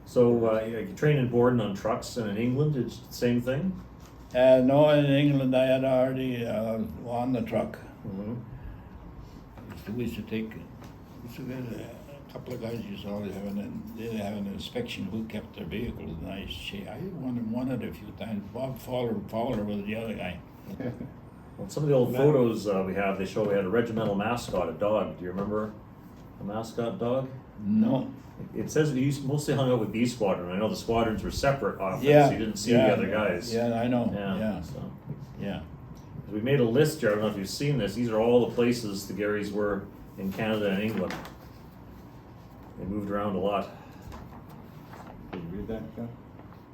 So you train in Borden on trucks, and in England it's the same thing? No, in England I had already on the truck. Mm-hmm. We used to take, a couple of guys used to always have an inspection who kept their vehicles in nice shape. I won it a few times. Bob Fowler was the other guy. Well, some of the old photos we have, they show we had a regimental mascot, a dog. Do you remember a mascot dog? No. It says that he mostly hung out with B Squadron. I know the squadrons were separate often, Yeah. so you didn't see the other guys. Yeah, I know. Yeah. Yeah. We made a list here. I don't know if you've seen this. These are all the places the Garys were in Canada and England. They moved around a lot. Did you read that, John?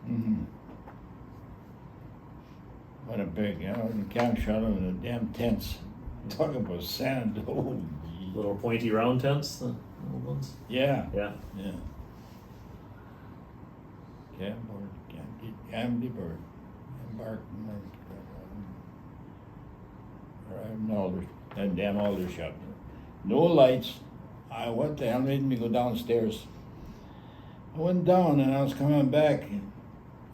Mm-hmm. What a big, in camp shot in the damn tents. Talk about sand. Oh, Little pointy round tents, the old ones. yeah. Yeah. Yeah. Camdy bird. That damn Aldershot. No lights. What the hell made me go downstairs? I went down and I was coming back,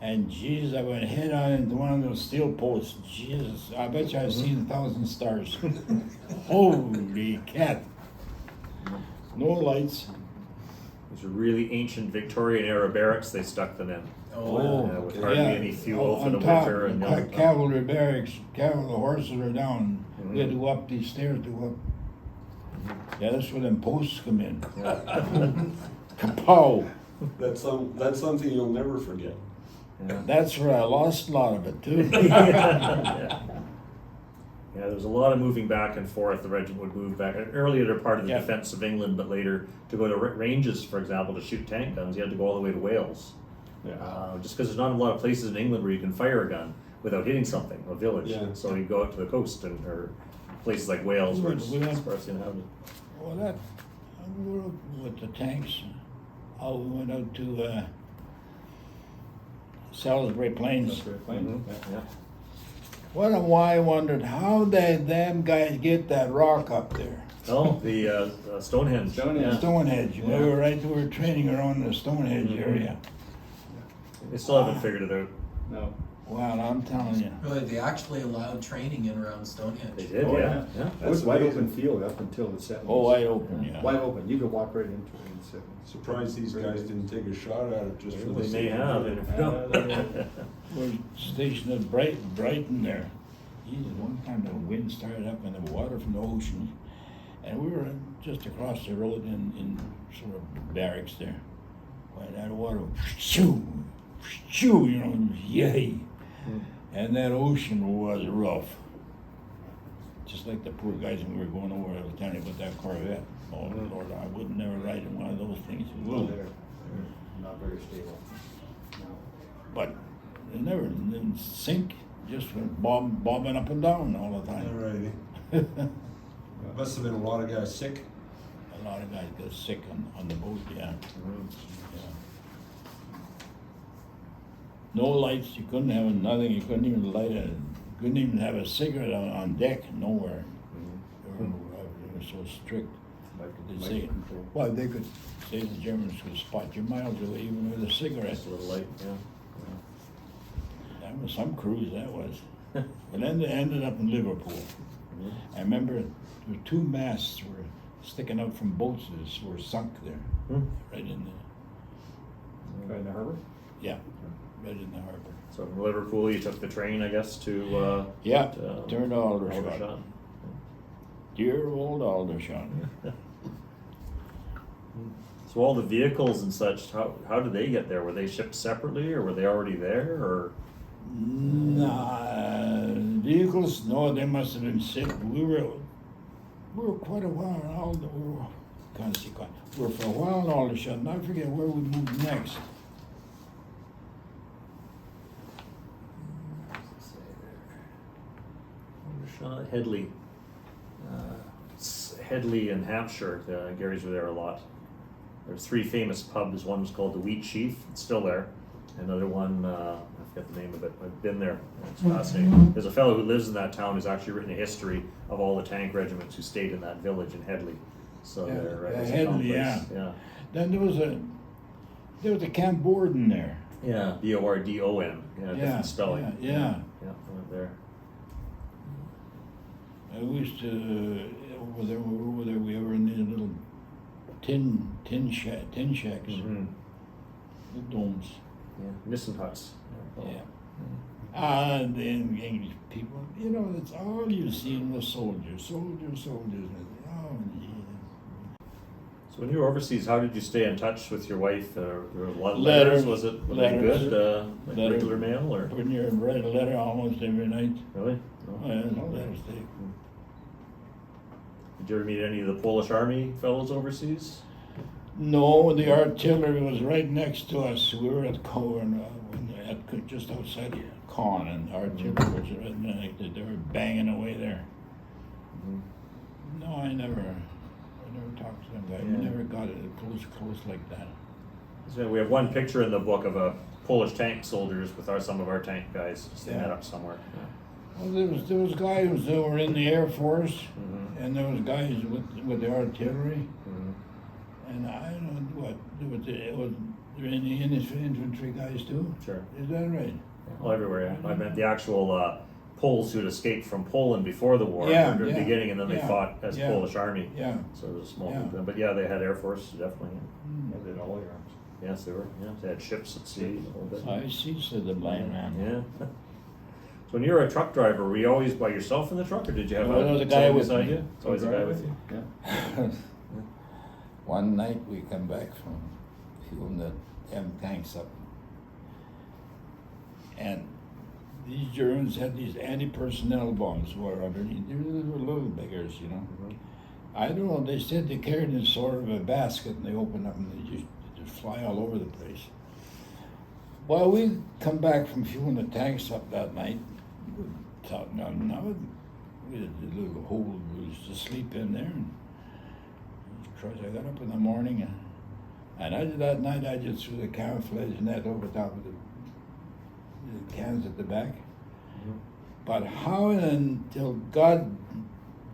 and Jesus, I went head on into one of those steel posts. Jesus, I bet you I've seen 1,000 stars. Holy cat. No lights. These are really ancient Victorian era barracks they stuck them in. With hardly any fuel for the winter. And cavalry barracks, cavalry horses are down. We had to go up these stairs to go up. Yeah, that's where them posts come in. Kapow! That's something you'll never forget. Yeah. That's where I lost a lot of it too. Yeah, there was a lot of moving back and forth. The regiment would move back. Earlier, they're part of the Yeah. defense of England, but later, to go to ranges, for example, to shoot tank guns, you had to go all the way to Wales. Just because there's not a lot of places in England where you can fire a gun without hitting something, a village. Yeah. So you go out to the coast or places like Wales where it's sparsely inhabited. Well, we were with the tanks. We went out to Salisbury Plains. Mhm. Yeah. What and why I wondered how did them guys get that rock up there? Oh, the Stonehenge. Stonehenge. Yeah. Stonehenge. Yeah. We were training around the Stonehenge area. They still haven't figured it out. No. Well, I'm telling you. Really, they actually allowed training in around They Stonehenge. did, Oh, yeah. It was wide open field up until the 70s. Oh, wide open, yeah. Wide open. You could walk right into it in seconds. Surprised these guys didn't take a shot at it just for the They may sake have. of it. Yeah. We're stationed at Brighton there. Jesus, one time the wind started up and the water from the ocean, and we were just across the road in sort of barracks there. When that water, shoo, shoo, yay, and that ocean was rough. Just like the poor guys when we were going over, I was telling you about that Corvette. Oh Lord, I would never ride in one of those things. Well, they're not very stable. No. But they never didn't sink. Just went bobbing up and down all the time. Alrighty. Must have been a lot of guys sick. A lot of guys got sick on the boat, yeah. Yeah. No lights, you couldn't have nothing, you couldn't even couldn't even have a cigarette on deck, nowhere. They were so strict. They say, well, they could say the Germans could spot you miles away even with a cigarette. Just a little light, yeah. That was some cruise, that was. But then they ended up in Liverpool. I remember there were 2 masts were sticking out from boats that were sunk there, right in the, Right in the harbor? yeah, right in the harbor. So from Liverpool, you took the train, I guess, to Yeah, turned to Aldershot. Aldershot. Dear old Aldershot. So all the vehicles and such, how did they get there? Were they shipped separately, or were they already there, or? Nah, vehicles, no, they must have been sick. We were quite a while in Aldershot. We were for a while in Aldershot, and I forget where we moved next. Aldershot, Headley. Headley in Hampshire, Garys were there a lot. There's 3 famous pubs. One was called the Wheat Chief, it's still there. Another one, I forget the name of it, I've been there, it's fascinating. There's a fellow who lives in that town who's actually written a history of all the tank regiments who stayed in that village in Headley. So Yeah, they're Headley, yeah. Then there was There was a Camp Borden there. Yeah, Bordon. Yeah, different spelling. Yeah. Yeah, I went there. We used to, over there, we were in these little tin shacks, Mm-hmm. the domes. Yeah, Nissen huts. Yeah. And then English people, you know, that's all you see in the soldiers. Oh, yeah. So when you were overseas, how did you stay in touch with your wife? There were a lot of Letters. Was it Letters. good? Like Letters. regular mail or? When you write a letter almost every night. Really? Oh, No. yeah, letters take. Did you ever meet any of the Polish Army fellows overseas? No, the artillery was right next to us. We were at Cohen, just outside Caen, and the artillery was right next. They were banging away there. Mm-hmm. No, I never talked to them guys. Yeah. We never got it close like that. So we have one picture in the book of a Polish tank soldiers with some of our tank guys. They met up somewhere. Yeah. Well, there was guys that were in the Air Force, Mm-hmm. and there was guys with the artillery, Mm-hmm. and I don't know what there were any infantry guys too. Sure. Is that right? Well, everywhere. Yeah. I meant the actual Poles who had escaped from Poland before the war, Yeah, in the yeah, beginning, and then they yeah, fought as yeah. Polish Army. Yeah. So it was a small Yeah. group. But yeah, they had Air Force, definitely. Mm. They did all your arms. Yes, they were. Yeah, they had ships at sea a little bit. I see, said the blind man. Yeah. So when you were a truck driver, were you always by yourself in the truck, or did you have No, there was a guy someone with beside me. you? It's always a guy with you. Yeah. One night we come back from fueling the M tanks up, and these Germans had these anti-personnel bombs were underneath. They were little beggars, you know. Mhm. I don't know. They said they carried in sort of a basket, and they opened up and they just fly all over the place. Well, we come back from fueling the tanks up that night. We thought, no, we had a little hole. We used to sleep in there. And I got up in the morning, and that night I just threw the camouflage net over top of the cans at the back. Mhm. But how until God,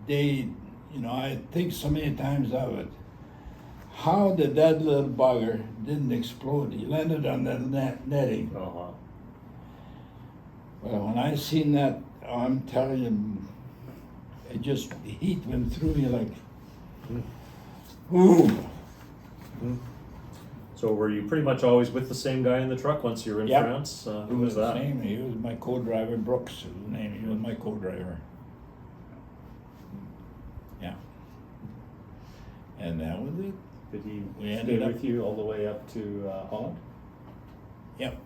I think so many times of it. How did that little bugger didn't explode? He landed on that netting. Oh, wow. Well, when I seen that, I'm telling you, it just, the heat went through me like, ooh. So were you pretty much always with the same guy in the truck once you were in Yep. France? He Who was the that? same. He was my co-driver, Brooks is his name. He was my co-driver. Yeah. And that was it. Did he We stay ended up- with you all the way up to Holland? Yep.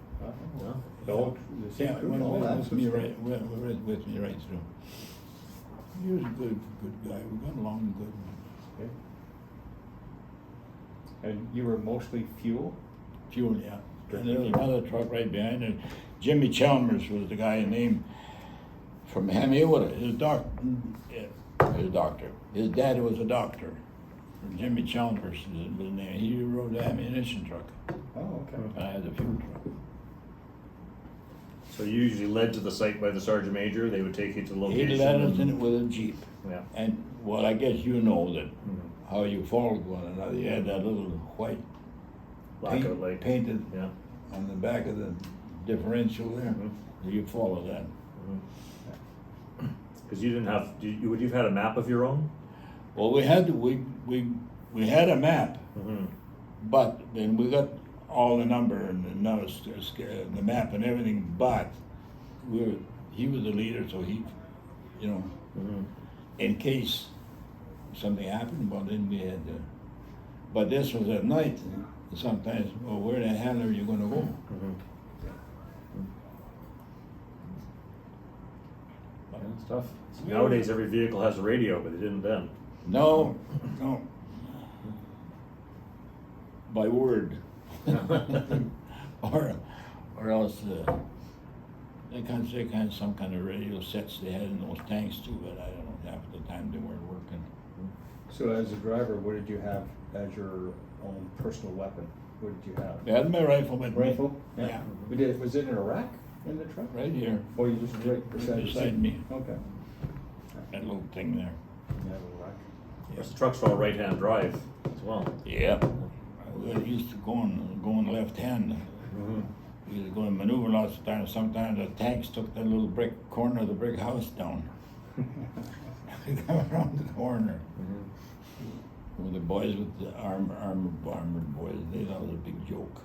No? No, the same Yeah, crew, went all that with me stuff? right, went with me right through. He was a good guy. We got along good. Okay. And you were mostly fuel? Fuel, yeah. And there was another truck right behind it. Jimmy Chalmers was the guy named from Hamiota. His doctor. His dad was a doctor. Jimmy Chalmers is his name. He rode the ammunition truck. Oh, okay. And I had the fuel truck. So you usually led to the site by the sergeant major. They would take you to the He location. led us in it with a Jeep. Yeah. And, well, I guess you know that Mhm. how you followed one another. You had that little white Black Out Lake. painted Yeah. on the back of the differential there. Mhm. You follow that. Because you didn't have. Would you've had a map of your own? Well, we had a map, Mm-hmm. but then we got all the number and the map and everything. But he was the leader, so he, Mm-hmm. in case something happened, well, then we had to. But this was at night. And sometimes, well, where the hell are you going to go? Mm-hmm. Yeah, it's tough. Nowadays, every vehicle has a radio, but they didn't then. No. By word. or else they kind of some kind of radio sets they had in those tanks too, but I don't know, half the time they weren't working. So as a driver, what did you have as your own personal weapon? What did you have? I had my rifle with me. Rifle? Yeah. Was it in a rack in the truck? Right here. Or you just right beside the Beside seat? me. Okay. That little thing there. You have a rack. Of course, the trucks are all right-hand drive as well. Yeah. I used to going left. left hand. Mhm. We was going to maneuver lots of times. Sometimes the tanks took that little brick corner of the brick house down. We come around the corner. Mhm. With the boys with the armored boys, they thought it was a big joke.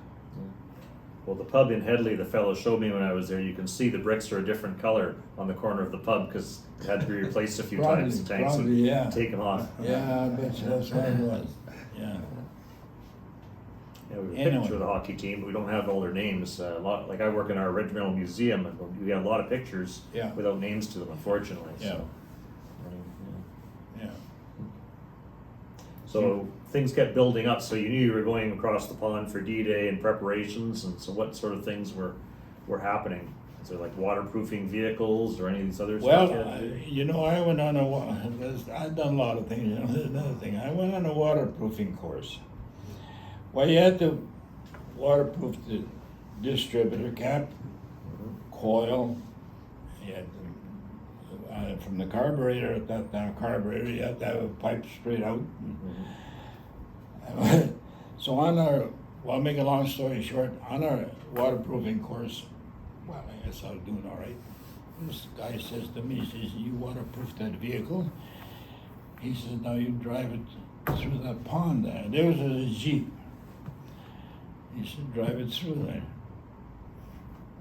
Well, the pub in Headley, the fellow showed me when I was there, you can see the bricks are a different color on the corner of the pub because it had to be replaced a few times. The tanks Probably, yeah. would take them off. Yeah, I bet you that's what it was. Yeah. Yeah, we have a Anyway. picture of the hockey team, but we don't have all their names. A lot, like I work in our regimental museum, and we have a lot of pictures Yeah. without names to them, unfortunately. Yeah. So, Yeah. so things kept building up. So you knew you were going across the pond for D-Day and preparations, and so what sort of things were happening? Is there like waterproofing vehicles or any of these other Well, stuff? you had to do? I went on I've done a lot of things, there's another thing. I went on a waterproofing course. Well, you had to waterproof the distributor cap, coil, you had to, from the carburetor at that time, you had to have a pipe straight out. So well, make a long story short, on our waterproofing course, well, I guess I was doing all right. This guy says to me, he says, "You waterproof that vehicle?" He says, "Now you drive it through that pond there." There was a Jeep. He said, "Drive it through there."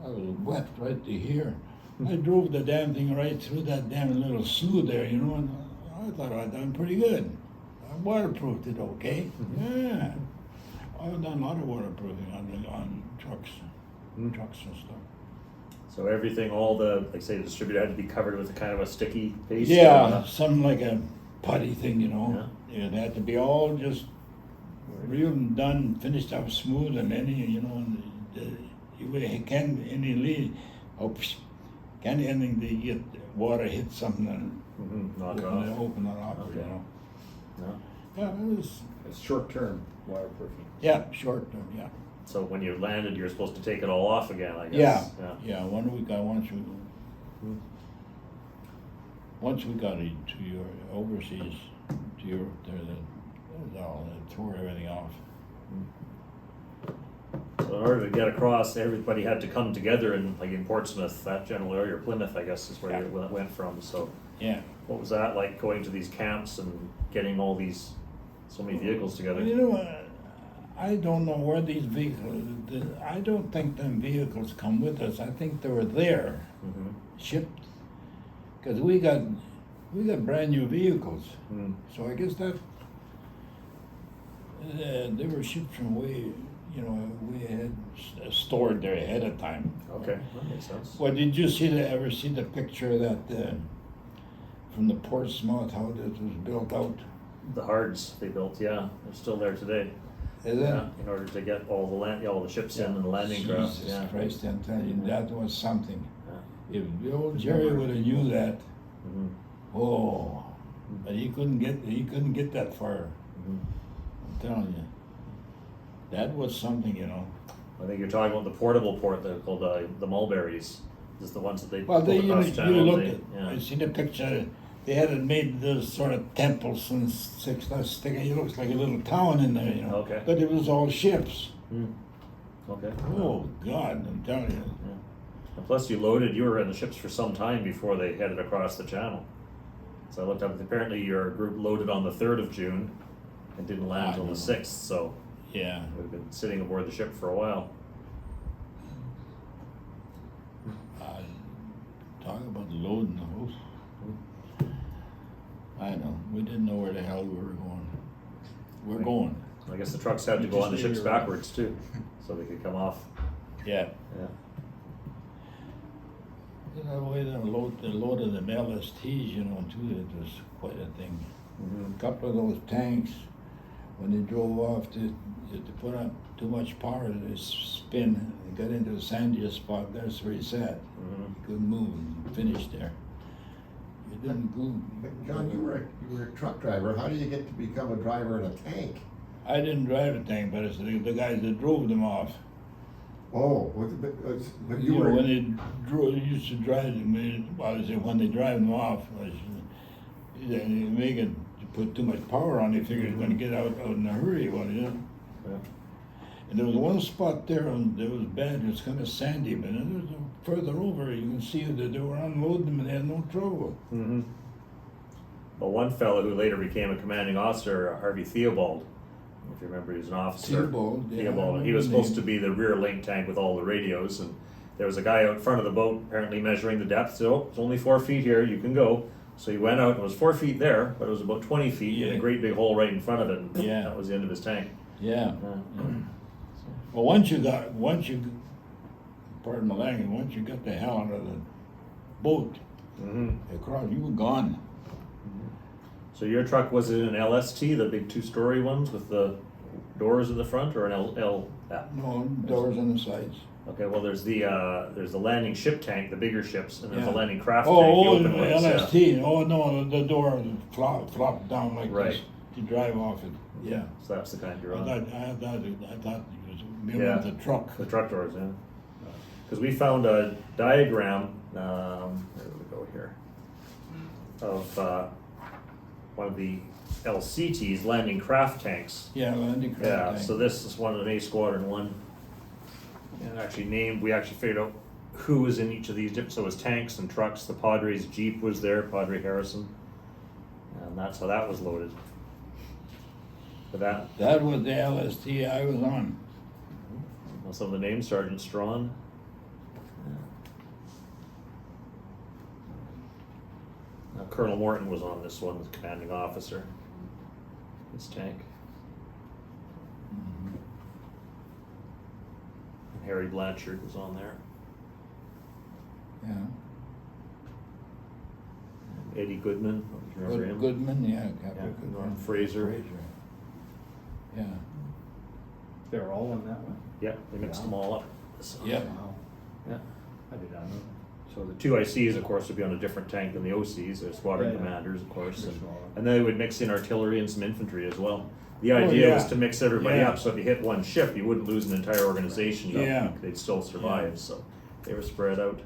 I was wet right to here. I drove the damn thing right through that damn little slough there, you know, and I thought I'd done pretty good. I waterproofed it okay. Yeah. I've done a lot of waterproofing on trucks and stuff. So everything, all the, like say, the distributor had to be covered with a kind of a sticky paste? Yeah, something like a putty thing, you know. It had to be all just real and done, finished up smooth, and then you know, you can't anything to get water hit something and Knock it open off. it up, Okay. you know. No. Yeah, it was. It's short-term waterproofing. Yeah, short term. Yeah. So when you landed, you're supposed to take it all off again, I guess. Yeah. Once we got into your overseas to Europe, there, that was all. They tore everything off. So in order to get across, everybody had to come together like in Portsmouth, that general area, or Plymouth, I guess, is where you went from. So Yeah. what was that like, going to these camps and getting so many vehicles together? You know, I don't know where these vehicles. I don't think them vehicles come with us. I think they were there, shipped, because we got brand new vehicles. So I guess that they were shipped from way. You know, we had stored there ahead of time. Okay, that makes sense. Well, did you ever see the picture of that from the Portsmouth, how this was built out? The hards they built, yeah, they're still there today. Is it? Yeah, in order to get all the ships in and the landing craft. Jesus Yeah. Christ, I'm telling you, that was something. Yeah. If the old Jerry would have knew that, Mhm. oh, but he couldn't get that far. I'm telling you, that was something, you know. I think you're talking about the portable port. They're called the mulberries. Just the ones that they Well, pull across you channel. look They- at. yeah. I see the picture. They had it made those sort of temples and sticking. It looks like a little town in there, you know. Okay. But it was all ships. Okay. Oh God, I'm telling you. Yeah. And plus, you were in the ships for some time before they headed across the channel. So I looked up. Apparently, your group loaded on the 3rd of June and didn't land until the 6th. So Yeah. we've been sitting aboard the ship for a while. Talk about loading the house. I know. We didn't know where the hell we were going. We're going. I guess the trucks had to You go just on the knew ships you were- backwards too, so they could come off. Yeah. Yeah. You know, the way they loaded the LSTs, you know, too, it was quite a thing. A couple of those tanks, when they drove off, they put up too much power, they spin, they got into the sandiest spot, that's where he sat. He couldn't move and finished there. He didn't move. John, you were a truck driver. How do you get to become a driver in a tank? I didn't drive the tank, but it's the guys that drove them off. Oh, but you were. When they used to drive them, when they drive them off, they make it, put too much power on, they figured it's going to get out in a hurry, well, you know. Yeah. And there was one spot there, and it was bad, it was kind of sandy, but then there's further over, you can see that they were unloading them and they had no trouble. Mm-hmm. Well, one fellow who later became a commanding officer, Harvey Theobald, if you remember, he was an officer. Theobald, yeah, I Theobald. He remember was the supposed name. to be the rear link tank with all the radios, and there was a guy out front of the boat apparently measuring the depth. So it's only 4 feet here, you can go. So he went out and it was 4 feet there, but it was about 20 feet in Yeah. a great big hole right in front of it, and Yeah. that was the end of his tank. Yeah. Yeah. Well, pardon my language, once you got the hell out of the boat, Mm-hmm. across, you were gone. So your truck, was it an LST, the big 2-story ones with the doors in the front, or an L? Yeah. No doors on the sides. Okay, well, there's the landing ship tank, the bigger ships, and there's the Yeah. landing craft tank, Oh, the oh, open the ones. Yeah. LST. Oh, no, the door flopped down like Right. this to drive off it. Yeah. So that's the kind you're I on. thought it was maybe Yeah. the truck. The truck doors, yeah. Because we found a diagram, where do we go here, of one of the LCTs, landing craft tanks. Yeah, landing craft Yeah, tank. so this is one of an A Squadron 1. And we actually figured out who was in each of these, so it was tanks and trucks, the Padres Jeep was there, Padre Harrison. And that's how that was loaded. But That was the LST I was on. some of the names, Sergeant Strawn. Colonel Morton was on this one, the commanding officer. His tank. Mm-hmm. And Harry Blanchard was on there. Yeah. And Eddie Goodman, remember him? Goodman, yeah. Captain Yeah, Goodman. Norm Fraser. Yeah. They're all on that one? Yeah, they mixed them all up. So, Yeah. Wow. yeah. I did not know that. So the 2 ICs, of course, would be on a different tank than the OCs, they're squadron Yeah, yeah. commanders, of course. They're And, smaller. and they would mix in artillery and some infantry as well. The Oh, idea yeah. was to mix everybody Yeah. up, so if you hit one ship, you wouldn't lose an entire organization. Yeah. They'd still survive, Yeah. so they were spread out.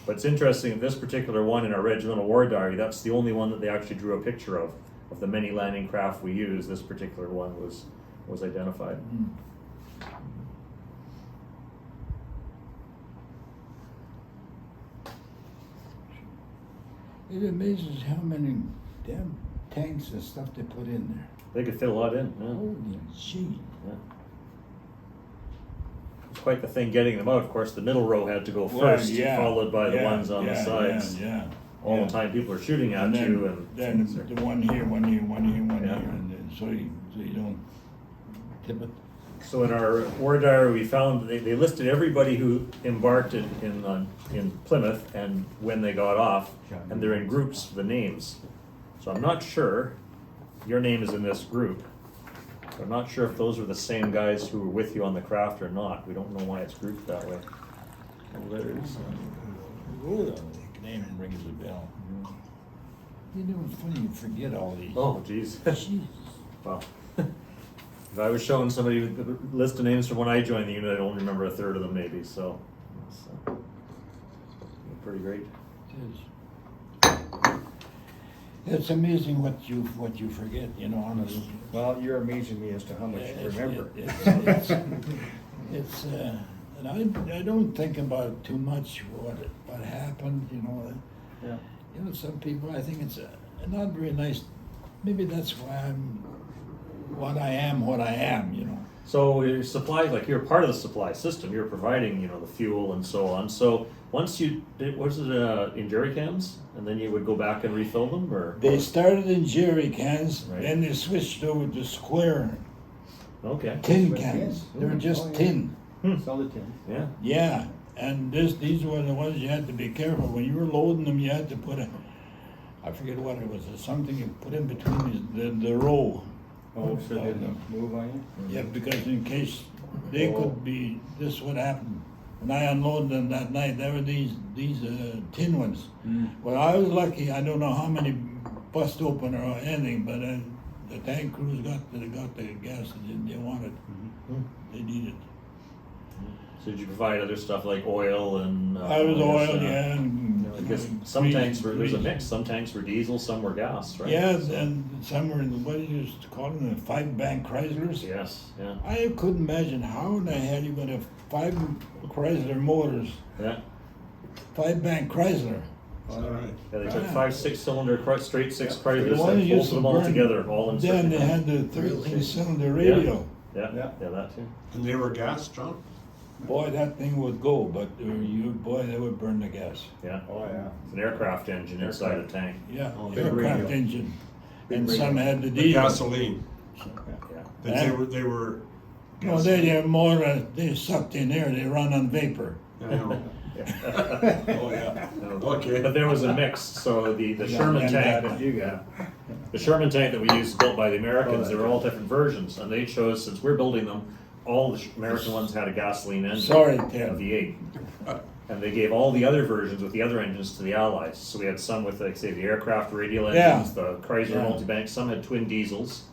But it's interesting, this particular one in our regimental war diary, that's the only one that they actually drew a picture of the many landing craft we use. This particular one was identified. Mm. It amazes how many damn tanks and stuff they put in there. They could fit a lot in, yeah. Holy gee. Yeah. It's quite the thing getting them out. Of course, the middle row had to go Well, first, yeah, followed by the yeah, ones on the yeah, sides. Yeah. All yeah. the time people are shooting at And then, you, and then the one here, one here, one here, one Yeah. here, and then so you don't tip it. so in our war diary, we found they listed everybody who embarked in Plymouth and when they got off, and they're in groups, the names. So I'm not sure your name is in this group. I'm not sure if those are the same guys who were with you on the craft or not. We don't know why it's grouped that way. Letters. The name rings a bell. You know, it's funny, you forget all these. Oh, geez. Jesus. Well, if I was showing somebody the list of names from when I joined the unit, I'd only remember a third of them maybe, so. It's, pretty great. It is. It's amazing what you forget, you know, honestly. Well, you're amazing me as to how much you remember. It's and I don't think about too much what happened, you know. Yeah. You know, some people, I think it's not very nice. Maybe that's why I'm what I am, you know. So your supply, like you're part of the supply system, you're providing, the fuel and so on. So once was it in jerry cans? And then you would go back and refill them, or? They started in jerry cans, Right. then they switched over to square Okay, tin Square cans. cans? They were just Oh, yeah. tin. Sell the tin. yeah. Yeah, and these were the ones you had to be careful. When you were loading them, you had to put I forget what it was, something you put in between the row. Oh, so they didn't move on you? Yeah, because in case they could be, this would happen. When I unloaded them that night, there were these tin ones. Well, I was lucky, I don't know how many bust open or anything, but the tank crews got the gas that they wanted. They needed. So did you provide other stuff like oil and? I was I guess, oil, yeah, and I guess some tanks were, there's a mix, some tanks were diesel, some were gas, right? Yes, and some were, what do you used to call them, the 5-bank Chryslers? Yes, yeah, I couldn't imagine how in the hell you got a 5 Chrysler motors, yeah. 5-bank Chrysler. Is that right? Yeah, they took Yeah. 5 6-cylinder, straight six The Chryslers one and that used bolted to them all burn, together, all in then they circuit. had the 13-cylinder radio. Yeah, Yeah. yeah, that too. And they were gas, John? Boy, that thing would go, but boy, they would burn the gas. Yeah. Oh, yeah. It's an aircraft engine inside a tank. Yeah, Oh, big aircraft radio. engine. Big And radio. some had the The diesel. gasoline. Yeah. But they were. No, they more, they sucked in air, they run on vapor. I know. Oh, yeah. No. Okay. But there was a mix, so the Yeah, Sherman and tank, that- the Sherman tank that we used built by the Americans, they were all different versions, and they chose, since we're building them, all the American ones had a gasoline engine. Sorry, A Ted. V8. And they gave all the other versions with the other engines to the Allies. So we had some with, like, say, the aircraft radial Yeah. engines, the Chrysler Yeah. multibank, some had twin diesels.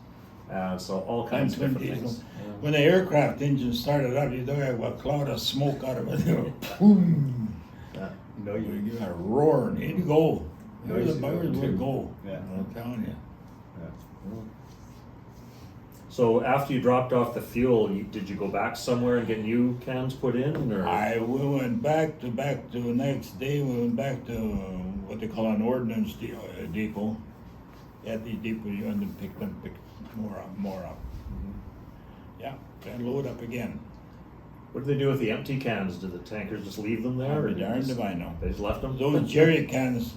So all kinds of twin different diesel. things. When the aircraft engine started up, you don't have a cloud of smoke out of it. Boom. Yeah. No, You you, get a roar and it'd go. The Noisy birds though, would too. go. Yeah. I'm telling you. So after you dropped off the fuel, did you go back somewhere and get new cans put in, or? We went back to the next day. We went back to what they call an ordnance depot. At the depot, you and then pick more up. Yeah, then load up again. What did they do with the empty cans? Did the tankers just leave them there? I'll or be did they darned just- if I know. They just left them? Those jerry cans,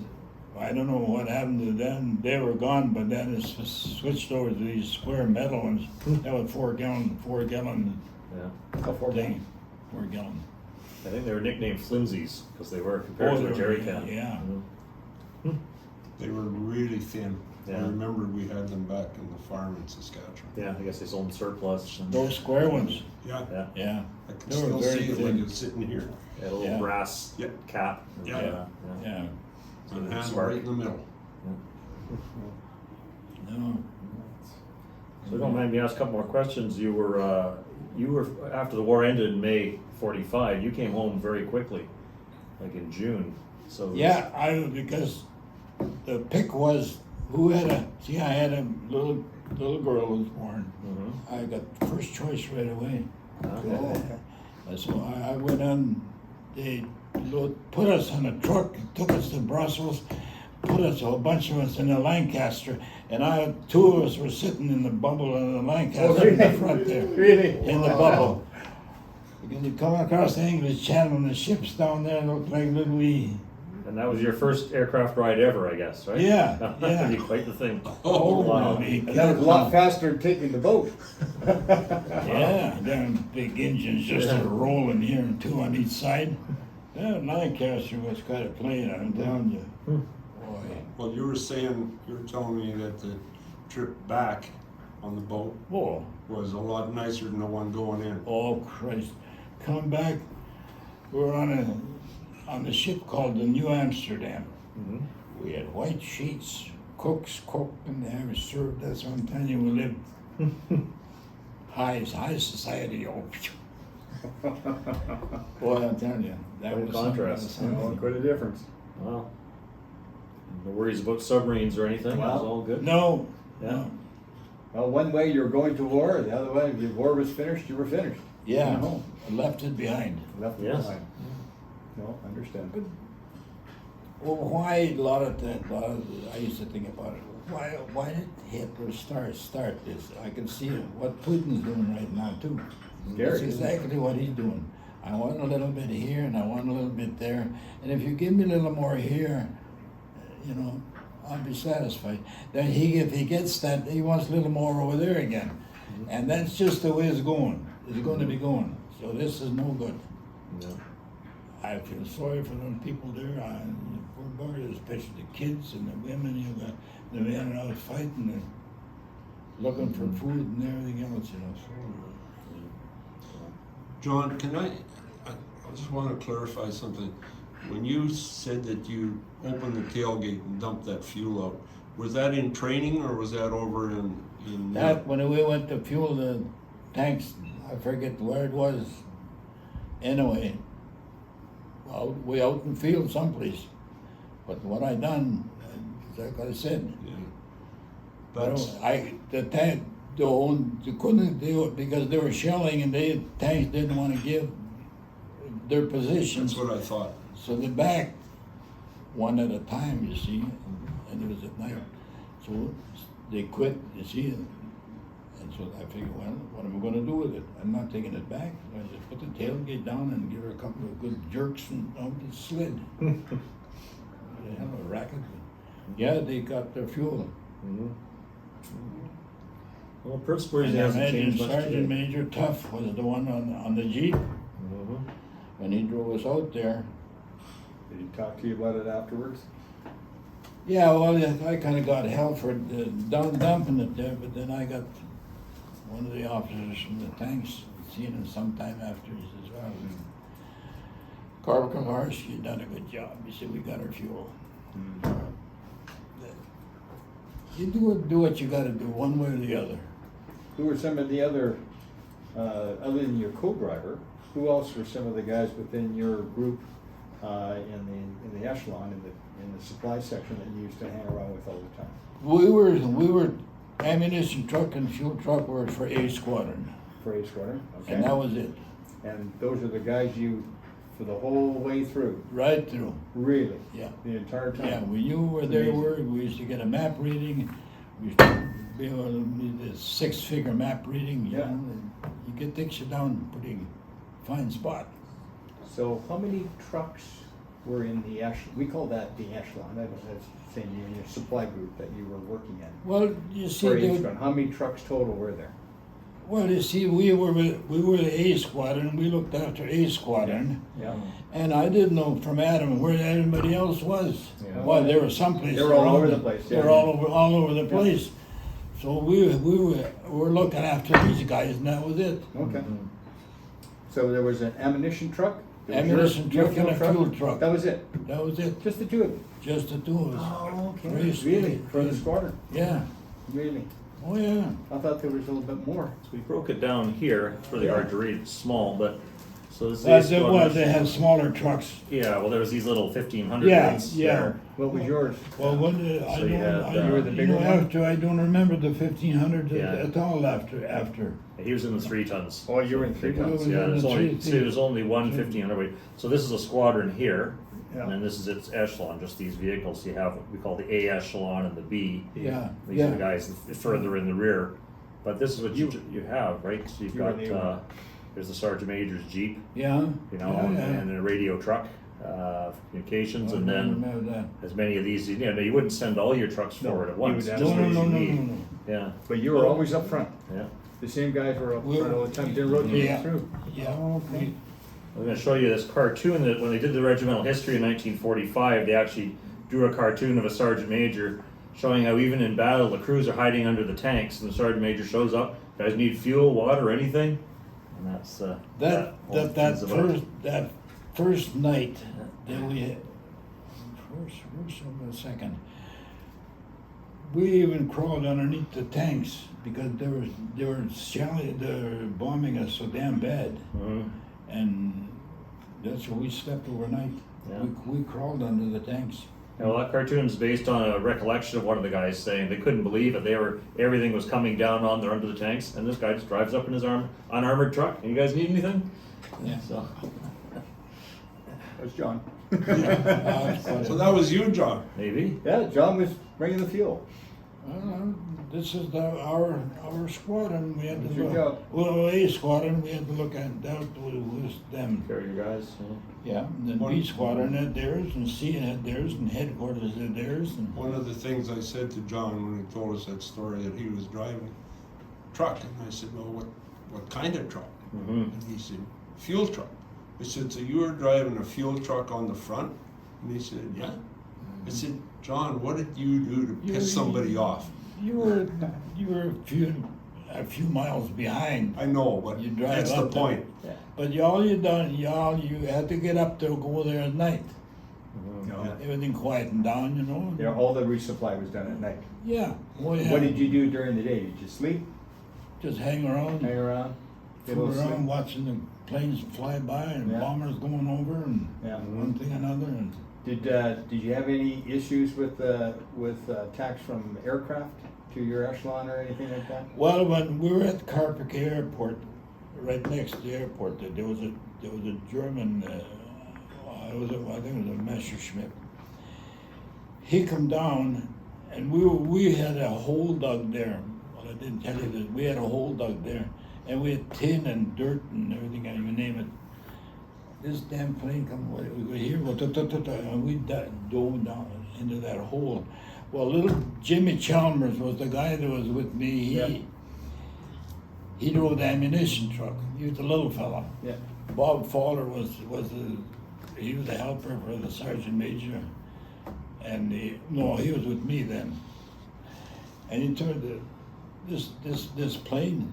I don't know what happened to them. They were gone, but then it's switched over to these square metal ones. That was 4 gallon Yeah. how far thing. 4 gallon. I think they were nicknamed flimsies, because they were compared to they a were, jerry can. yeah. Mhm. They were really thin. I Yeah. remember we had them back in the farm in Saskatchewan. Yeah, I guess they sold them surplus. And, Those square ones, Yeah, yeah, yeah. I can They were still very see it thin. like it's sitting here. they had a little Yeah. brass Yeah. cap. and, Yeah. yeah. Yeah. And Little handle spark. right in the middle. No. So don't mind me asking a couple more questions. You were after the war ended in May '45. You came home very quickly, like in June. So Yeah, because the pick was I had a little girl was born. Mhm. I got first choice right away. Okay. So I went on. They put us on a truck, took us to Brussels, put us a bunch of us in a Lancaster, and 2 of us were sitting in the bubble of the Lancaster in the front there, Really? in the bubble. Because you come across the English Channel and the ships down there look like little wee. And that was your first aircraft ride ever, I guess, right? Yeah, That'd yeah. be quite the thing. Oh, wow. big And that was a lot faster than taking the boat. Yeah, them big engines just Yeah. rolling here and 2 on each side. That Lancaster was quite a plane, I'm telling you. Boy. Well, you were telling me that the trip back on the boat Whoa. was a lot nicer than the one going in. Oh Christ! Come back. We're on a ship called the New Amsterdam. Mhm. We had white sheets, cooks cooked and they were served. That's what I'm telling you. We lived high society. Oh, boy, I'm telling you, that Quite a was contrast. something. Oh, quite a difference. Wow. No worries about submarines or anything. It was Wow. all good. No, Yeah. no. Well, one way you were going to war, the other way, if the war was finished, you were finished. Yeah, Went home. left it behind. Left it Yes. behind. No, understand. Well, why a lot of I used to think about it. Why did Hitler start this? I can see what Putin's doing right now too. Scary, That's isn't it? exactly what he's doing. I want a little bit here and I want a little bit there, and if you give me a little more here, I'll be satisfied. Then if he gets that, he wants a little more over there again, and that's just the way it's going. It's going to be going. So this is no good. Yeah. I feel sorry for them people there. Poor bugger, especially the kids and the women. You got the men out fighting and looking for food and everything else. John, I just want to clarify something. When you said that you opened the tailgate and dumped that fuel out, was that in training or was that over in That when we went to fuel the tanks, I forget where it was. Anyway, way out in the field someplace. But what I done, like I said, Yeah. the tank, they couldn't do it because they were shelling and tanks didn't want to give their positions. That's what I thought. So they back one at a time, you see, and it was at night. So they quit, you see, and so I figured, well, what am I gonna do with it? I'm not taking it back. So I just put the tailgate down and give her a couple of good jerks and out it slid. They have a racket. Yeah, they got their fuel. Mhm. Well, Perspurs And I hasn't imagine changed much Sergeant today. Major Tuff was the one on the Jeep Mhm. when he drove us out there. Did he talk to you about it afterwards? Yeah, well, I kinda got hell for dumping it there, but then I got one of the officers from the tanks, seen him sometime after, he says, well, Garry Horse, you done a good job. He said, we got our fuel. You do what you gotta do, one way or the other. Who were some of the other than your co-driver, who else were some of the guys within your group in the echelon, in the supply section that you used to hang around with all the time? We were ammunition truck and fuel truck were for A Squadron, For A Squadron, okay? and that was it, And those are the guys you, for the whole way through, right through, really? yeah. The entire time? Yeah, we knew where they Amazing. were, we used to get a map reading, we used to be able to do the 6-figure map reading, you Yeah. know, and you get takes you down pretty fine spot. So how many trucks were in the echelon? We call that the echelon, that's saying you in your supply group that you were working in. Well, you see, For they A would- Squadron, how many trucks total were there? well, you see, we were the A Squadron, we looked after A Squadron, Yeah. and I didn't know from Adam where everybody else was. Yeah. Well, there were some places. They were all around over the it. place, They yeah. were all over the place. So we were looking after these guys, and that was it. Okay. Mhm. So there was an ammunition truck? there was your- Ammunition your truck and a fuel truck. That was it? That was it. Just the two of you? Just the two of us. Oh, Race- Really? For the squadron? Yeah. Really? Oh, yeah. I thought there was a little bit more. So we broke it down here, it's really hard to read, it's small, but, so this Well, is. there was, they had smaller trucks. Yeah, well, there was these little 1500 Yeah, ones yeah. there. What was yours? Well, I So you had, don't, you were the you bigger know, one? after, I don't remember the 1500 Yeah. at all after. He was in the 3 tons. Oh, you were in 3 tons. Yeah, there's only, Three- see, there's only one 1500 weight. So this is a squadron here, Yeah. and then this is its echelon, just these vehicles. You have what we call the A echelon and the B. Yeah, These are the yeah. guys further in the rear. But this is what you have, right? So you've You were got, the- there's the Sergeant Major's Jeep, Yeah. you know, Yeah, yeah. and a radio truck, for communications, I and then remember that. as many of these, you know, you wouldn't send all your trucks No, forward at you once, would just have- what you No. need. Yeah, But you were always up front. yeah. The same guys were up We- front all the time, they rotated Yeah. through. Yeah. Okay. I'm gonna show you this cartoon that when they did the regimental history in 1945, they actually drew a cartoon of a sergeant major showing how even in battle the crews are hiding under the tanks, and the sergeant major shows up. Guys need fuel, water, anything? And that's That first night that we had, a second. We even crawled underneath the tanks because they were shelling, they were bombing us so damn bad, Mhm. and that's where we slept overnight. Yeah. We crawled under the tanks. Yeah, well, that cartoon's based on a recollection of one of the guys saying they couldn't believe it. Everything was coming down on there under the tanks, and this guy just drives up in his unarmored truck. And you guys need anything? Yeah. So, That was John. So that was you, John? maybe. Yeah, John was bringing the fuel. This is our squadron. We had That's to your look. job. Well, A squadron. We had to look at that was them. Carry your guys. Yeah, and then B squadron had theirs, and C had theirs, and headquarters had theirs, and One of the things I said to John when he told us that story, that he was driving a truck, and I said, well, what kind of truck? Mm-hmm. And he said, fuel truck. I said, so you were driving a fuel truck on the front? And he said, yeah. I said, John, what did you do to piss somebody off? you were a few miles behind. I know, but You drive that's the up there. point. But you had to get up there, go there at night. No. Everything quieting down, you know. Yeah, all the resupply was done at night. Yeah. Oh, yeah. What did you do during the day? Did you sleep, Just hang around, hang around, get a fool little around, sleep? watching the planes fly by and Yeah. bombers going over and Yeah. one thing another, and Did you have any issues with tax from aircraft to your echelon or anything like that? Well, when we were at Carpick Airport, right next to the airport, there was a German, I think it was a Messerschmitt. He come down, and we had a hole dug there. Well, I didn't tell you that we had a hole dug there, and we had tin and dirt and everything, and you name it. This damn plane come, we hear, and we dove down into that hole. Well, little Jimmy Chalmers was the guy that was with me. He drove the ammunition truck. He was a little fella. Yeah. Bob Fowler he was a helper for the sergeant major, and he was with me then. And he turned this plane.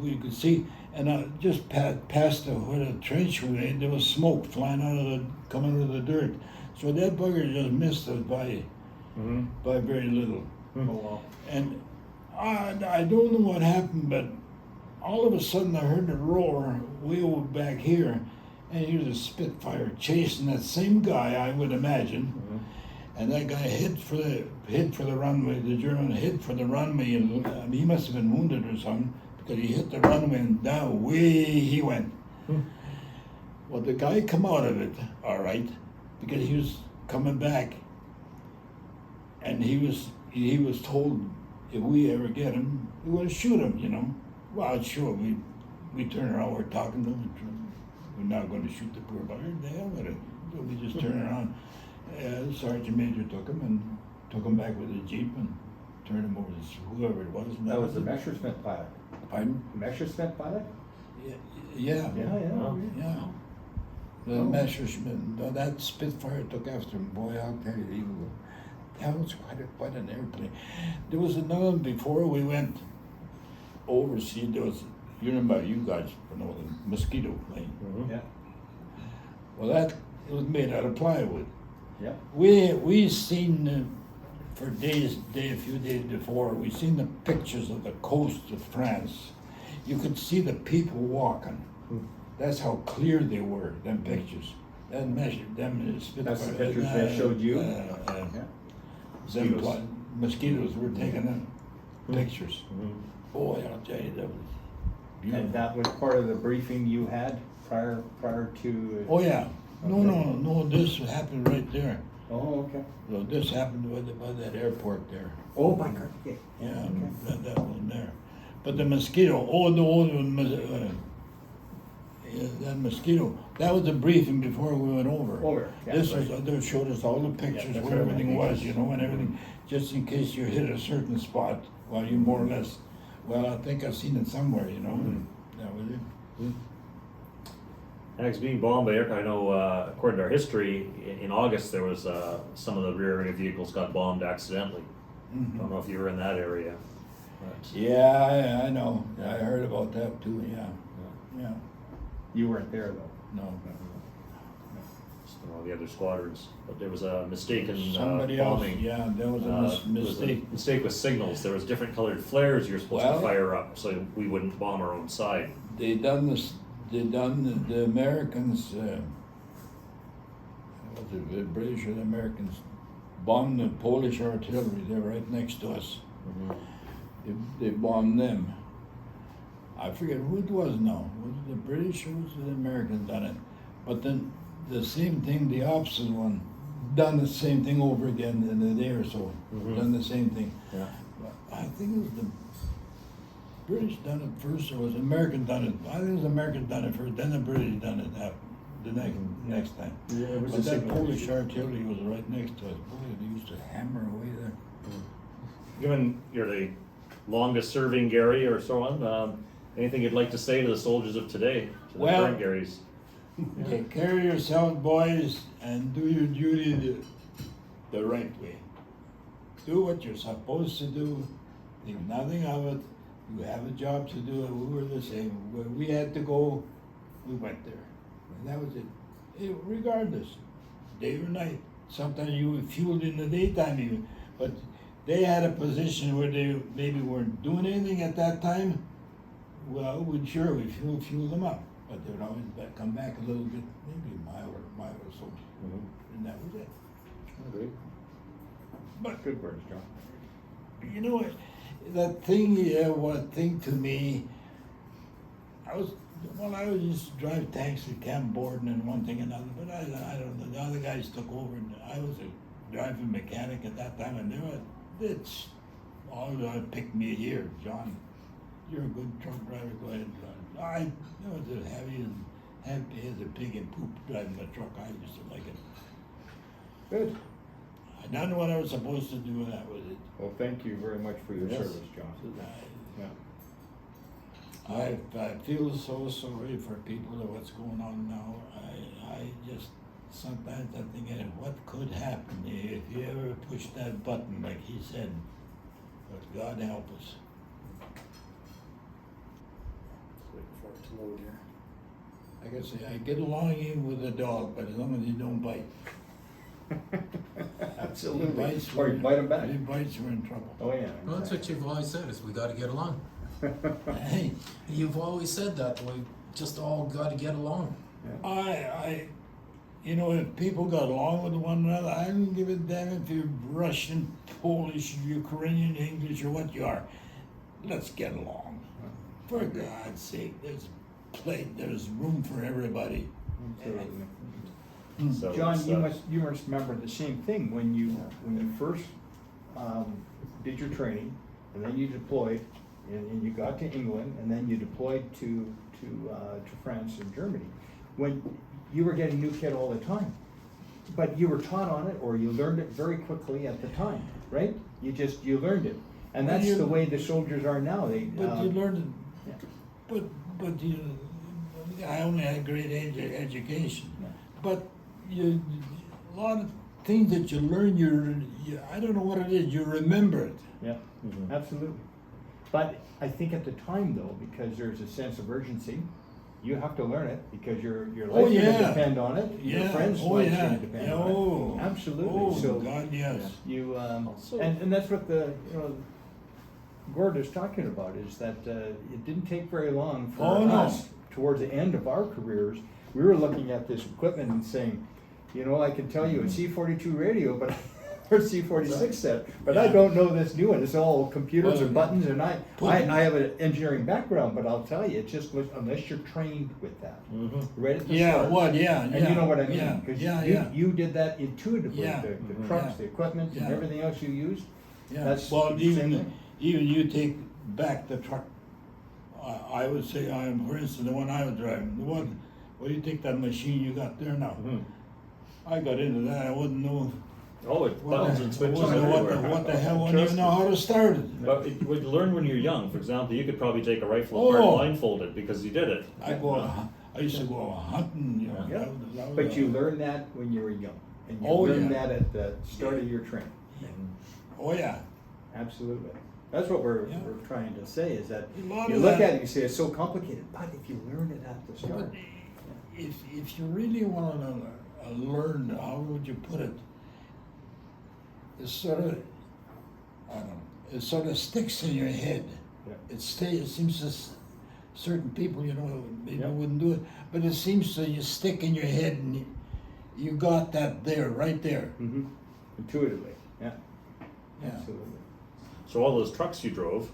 You could see, and just past where the trench was, there was smoke flying coming out of the dirt. So that bugger just missed us by very little. Oh, wow. And I don't know what happened, but all of a sudden I heard a roar way over back here, and he was a Spitfire chasing that same guy, I would imagine. And that guy hid for the runway. The German hid for the runway, and he must have been wounded or something, because he hit the runway and down way he went. Well, the guy come out of it all right, because he was coming back, and he was told if we ever get him, we're going to shoot him, you know. Well, sure, we turn around, we're talking to him, we're not going to shoot the poor bugger, the hell with it. So we just turn around. The sergeant major took him back with a jeep and turned him over to whoever it was. That was the Messerschmitt pilot. Pardon? Messerschmitt pilot? Yeah. Yeah. The Messerschmitt, that Spitfire took after him. Boy, I'll tell you, that was quite an airplane. There was another one before we went overseas. There was, you remember, you guys know the Mosquito plane. Yeah. Well, it was made out of plywood. Yeah. We seen for a few days before, we seen the pictures of the coast of France. You could see the people walking. That's how clear they were, them pictures. That measured them. That's the pictures they showed you? Mosquitoes were taking them pictures. Boy, I'll tell you, that was beautiful. And that was part of the briefing you had prior to... Oh, yeah. No, this happened right there. Oh, okay. So this happened by that airport there. Oh, my God. Okay. Yeah, that one there. But the mosquito, that mosquito, that was a briefing before we went over. Yeah, This right. they showed us all the pictures that's where right. everything was, you know, and everything, just in case you hit a certain spot, well, you more or less, well, I think I've seen it somewhere, you know, and that was it. It's being bombed by aircraft. I know, according to our history, in August there was some of the rear area vehicles got bombed accidentally. I don't know if you were in that area. But, Yeah, I know, I heard about that too, yeah. You weren't there, though. No. just all the other squadrons. But there was a mistaken Somebody else, bombing. yeah, there was a There was a mistake. mistake with signals. There was different colored flares you're supposed Well- to fire up so we wouldn't bomb our own side. They done the Americans, the British or the Americans bombed the Polish artillery. They're right next to us. They bombed them. I forget who it was now. Was it the British or was it the Americans done it? But then the same thing, the opposite one, done the same thing over again in a day or so. Done the same thing. Yeah. But I think it was the British done it first, or was the American done it? I think it was the American done it first, then the British done it the next time. Yeah, it was But a that signal. Polish artillery was right next to us. Boy, they used to hammer away there. Given you're the longest serving Gary or so on, anything you'd like to say to the soldiers of today, to the Well- current Garys? Take care of yourselves, boys, and do your duty the right way. Do what you're supposed to do. Think nothing of it. You have a job to do, and we were the same. Where we had to go, we went there. And that was it. Regardless, day or night. Sometimes you were fueled in the daytime even. But they had a position where they maybe weren't doing anything at that time. Well, we'd fuel them up. But they would always come back a little bit, maybe a mile or so, and that was it. Agreed. But Good words, John. you know what, that thing, what thing to me, I was used to drive tanks with Cam Borden and one thing and another, but I don't know, the other guys took over and I was a driving mechanic at that time and it's all picked me here, John, you're a good truck driver, go ahead and drive. I was as heavy as a pig and poop driving the truck, I used to like it. Good. I done what I was supposed to do and that was it. Well, thank you very much for your Yes. service, John. Yeah. I feel so sorry for people that what's going on now. I just sometimes I'm thinking what could happen if you ever push that button like he said. But God help us. Waiting for it to load here. Like I say, I get along even with the dog, but as long as he don't bite. Absolutely. He bites, Or you bite them back. He bites, we're in trouble. Oh, yeah. Well, that's what you've always said, is we gotta get along. Hey, You've always said that, we just all gotta get along. you know, if people got along with one another, I don't give a damn if you're Russian, Polish, Ukrainian, English, or what you are. Let's get along. For God's sake, there's room for everybody. Absolutely. So John, it's, you must remember the same thing when you first did your training, and then you deployed, and you got to England, and then you deployed to France and Germany. When you were getting new kit all the time, but you were taught on it, or you learned it very quickly at the time, right? You learned it, and Well, that's the way the soldiers are now. But you learned yeah. it, but you, I only had grade education, but a lot of things that you learn, I don't know what it is, you remember it. Yeah, absolutely. But I think at the time though, because there's a sense of urgency, you have to learn it because your Oh, life's yeah. gonna depend on it. Your Yeah. friends' Oh, life's yeah. gonna depend on Oh. it. Absolutely. Oh, So God, yes. you Also- and that's what Gord is talking about, is that it didn't take very long for Oh, no. us towards the end of our careers. We were looking at this equipment and saying, I can tell you a C-42 radio, but or C-46 set, but I Yeah. don't know this new one. It's all computers Well, and buttons, and I put- have an engineering background, but I'll tell you, it's just unless you're trained with that, right at the Yeah, start. what, yeah, And yeah. you know what I mean? Yeah, 'Cause yeah, you, yeah. you did that intuitively. Yeah. The Mhm. trucks, Yeah. the equipment, and Yeah. everything else you used. Yeah, That's well, the same even thing. you take back the truck. I would say, for instance, the one I was driving, you take that machine you got there now. I got into that, I wouldn't know. Oh, it buttons and switches What everywhere. the hell, wouldn't even know how to start it. But you learn when you're young. For example, you could probably take a rifle Oh. apart blindfolded because you did it. I used to go hunting, Yeah. that was But you learned that when you were young, and you Oh, learned yeah. that at the start of your training. Oh, yeah. Absolutely. That's what we're Yeah. trying to say, is that A lot you of look that- at it, you say it's so complicated, but if you learn it at the start. But if you really want to learn, how would you put it? It's sort of, I don't know, it sort of sticks in your head. Yeah. It seems to certain people, maybe Yeah. wouldn't do it, but it seems to you stick in your head and you got that there, right there. Mhm. Intuitively, yeah, Yeah. absolutely. So all those trucks you drove,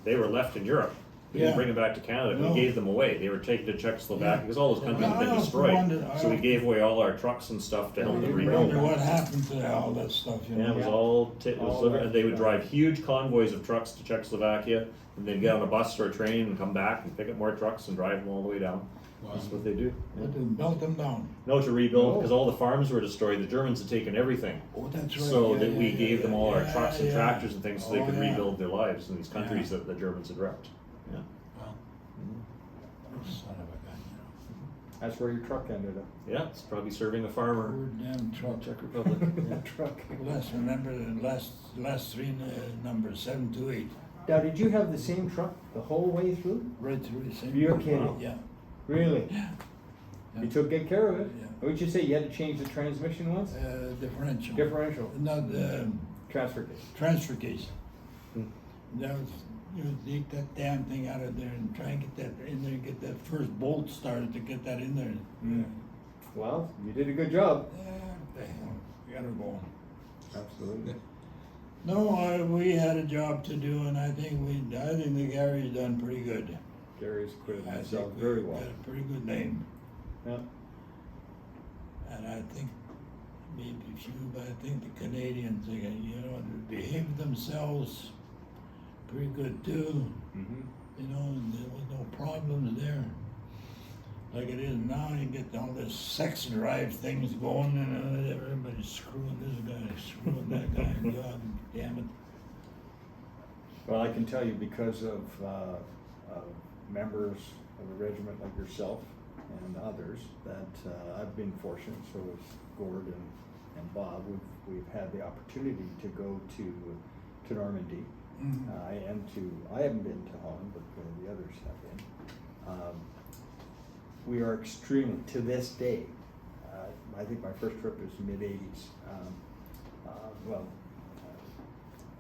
they were left in Europe. We didn't Yeah. bring them back to Canada. No. We gave them away. They were taken to Czechoslovakia because all those countries Yeah. have been I destroyed. wondered- So we gave away all our trucks and stuff to help them Yeah. I rebuild. wonder what happened to all that stuff, Yeah, it was Yeah. all, it was All delivered, that, and they would yeah. drive huge convoys of trucks to Czechoslovakia, and they'd get on a bus or a train and come back and pick up more trucks and drive them all the way down. That's what they do. But to melt them down. No, to rebuild, No. because all the farms were destroyed, the Germans had taken everything. Oh, that's right. So Yeah, that we yeah, gave them all our yeah, trucks and yeah. tractors and things so they Oh, could yeah. rebuild their lives in these countries Yeah. that the Germans had wrecked. Yeah. Well, Son of a gun, That's where your truck ended up. Yeah, it's probably serving a farmer. Poor damn truck. Czech Republic. Yeah. Truck. Let's remember the last three numbers, 7 to 8, Now, did you have the same truck the whole way through? right through the same. You're kidding. Yeah. Really? Yeah. You took good care of it? Yeah. What'd you say, you had to change the transmission once? Differential. Differential, Not transfer case. transfer case. Hmm. That was, You take that damn thing out of there and try and get that in there, and get that first bolt started to get that in there. Well, you did a good job. Yeah, what the hell, we gotta go. Absolutely. No, we had a job to do, and I think the Gary's done pretty good. Gary's acquitted I himself think very we well. got a pretty good name, Yeah. and I think maybe few, but I think the Canadians, they behaved themselves pretty good too. Mm-hmm. And there was no problems there. Like it is now, you get all this sex drive things going, and everybody's screwing this guy, screwing that guy. God damn it! Well, I can tell you because of members of the regiment like yourself and others that I've been fortunate. So has Gord and Bob. We've had the opportunity to go to Normandy. Mhm. I haven't been to Holland, but the others have been. We are extremely, to this day, I think my first trip was mid-80s.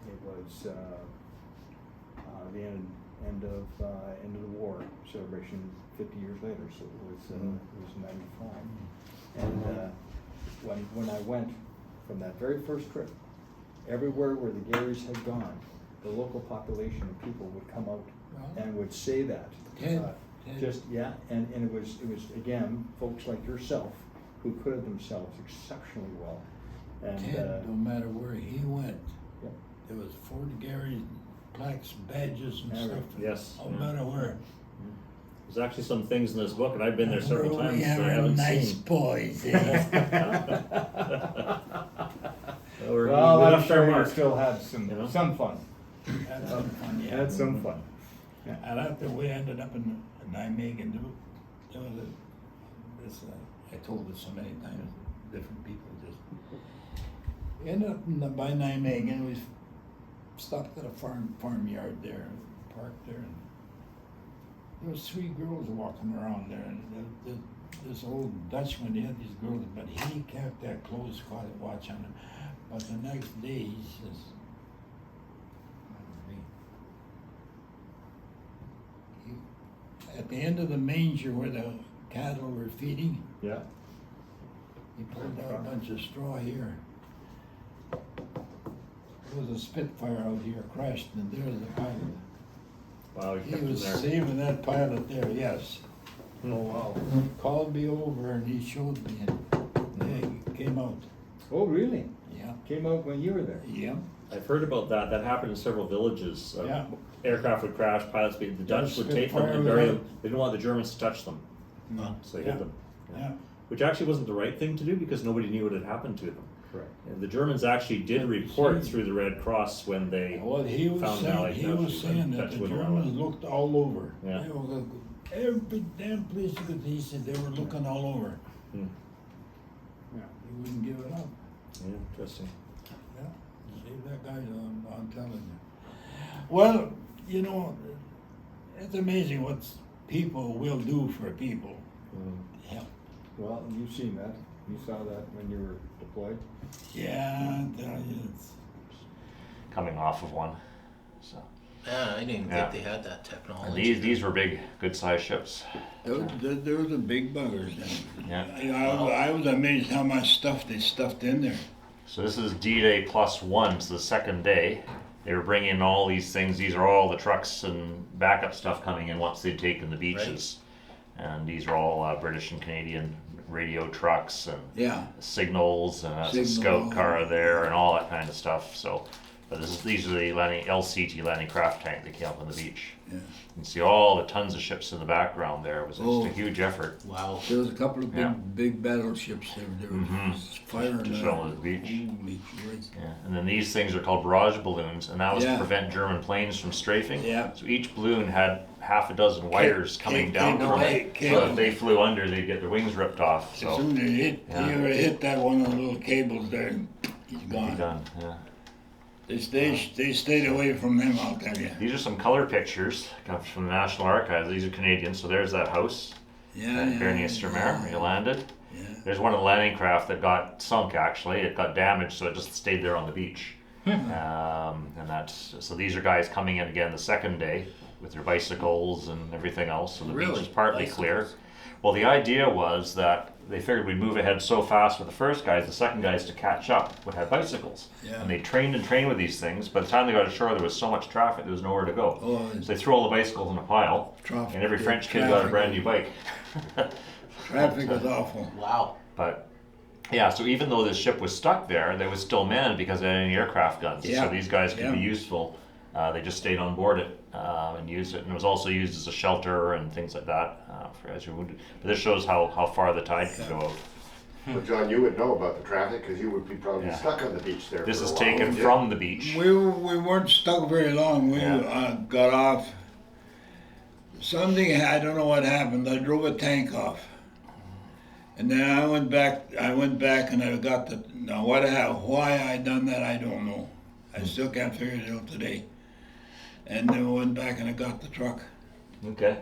It was the end of the war celebration 50 years later, so it was 95. And when I went from that very first trip, everywhere where the Garys had gone, the local population of people would come out and would say that. Ted. And it was again folks like yourself who acquitted themselves exceptionally well. And Ted, no matter where he went, yeah. there was Fort Gary plaques, badges, and Yeah, stuff. yes, No yeah. matter where. There's actually some things in this book, and I've been there several times We that I have haven't nice seen. boys. Eh? We Well, I'm left our sure you mark. still had some You know? some fun. Had some fun, yeah. Had some fun. And after we ended up in Nijmegen, there was this, I told this so many times, different people just, we ended up by Nijmegen, we stopped at a farmyard there, parked there, and there was 3 girls walking around there, and this old Dutchman, he had these girls, but he kept that close watch on them. But the next day, he says, at the end of the manger where the cattle were feeding, Yeah. he pulled out a bunch of straw here. There was a Spitfire out here, crashed, and there's the pilot. Wow, we He kept him was there. saving that pilot there, yes. Oh wow. Called me over and he showed me, and he came out. Oh really? Yeah, Came out when you were there. yeah. I've heard about that. That happened in several villages. Yeah. Aircraft would crash, pilots would, the Dutch would take them Spitfire and was bury out. them. They didn't want the Germans to touch them, so they hid Yeah. them. Yeah. Which actually wasn't the right thing to do because nobody knew what had happened to them. Correct. And the Germans actually did But you report see- through the Red Cross when they What he was found saying, Allied he was casualties, saying but that Dutch the wouldn't allow Germans it. looked all over. Yeah. They were, every damn place you could, he said they were looking all over. Hmm. Yeah. He wouldn't give it up. Yeah, interesting. Yeah, save that guy, I'm telling you. Well, it's amazing what people will do for people. Mm. Help. Well, you've seen that. You saw that when you were deployed. Yeah, I tell you, it's, Coming off of one. So Yeah, I didn't Yeah. think they had that and technology. these were big, good sized ships. those are the big buggers then. Yeah. I was amazed how much stuff they stuffed in there. So this is D-Day +1, so the second day. They were bringing in all these things. These are all the trucks and backup stuff coming in once they'd taken the beaches. And these are all British and Canadian radio trucks and Yeah. signals, and that's a Signal. scout car there and all that kind of stuff. So, but these are the LCT landing craft tank that came up on the beach. Yeah. You can see all the tons of ships in the background there. It was just Oh. a huge effort. Wow. There was a couple of Yeah. big battleships there. They were Mhm. firing Just at on the beach. Holy Christ. Yeah. And then these things are called barrage balloons, and that was Yeah. to prevent German planes from strafing. Yeah. So each balloon had half a dozen wires coming down cable, from hey, it, so cable. if they flew under, they'd get their wings ripped off. As So soon as Yeah. you hit that one of the little cables there, he's be gone. done. Yeah. They stayed away from them, I'll tell you. These are some color pictures comes from the National Archives. These are Canadian. So there's that house Yeah, at Bernier-sur-Mer where you landed. Yeah. There's one of the landing craft that got sunk. Actually, it got damaged, so it just stayed there on the beach. And that's, so these are guys coming in again the second day with their bicycles and everything else, so the beach Really? is partly clear. Bicycles? Well, the idea was that they figured we'd move ahead so fast with the first guys, the second guys to catch up would have bicycles. Yeah. And they trained with these things. By the time they got ashore, there was so much traffic, there was nowhere to go. Oh, So they threw all the bicycles in a pile, Traffic- and every the French kid got a traffic- brand new bike. Traffic was awful. Wow. But yeah, so even though the ship was stuck there, they was still manned because they had any aircraft guns. Yeah. So these guys could Yeah. be useful. They just stayed on board it and used it, and it was also used as a shelter and things like that for as you're wounded. But this shows how far the tide could go out. Well, John, you would know about the traffic because you would be probably Yeah. stuck on the beach there. This for a is while, taken wouldn't you? from the beach. We weren't stuck very long. We Yeah. got off. Something, I don't know what happened. I drove a tank off. And then I went back and I got the, now why I done that, I don't know. I still can't figure it out today. And then I went back and I got the truck. Okay.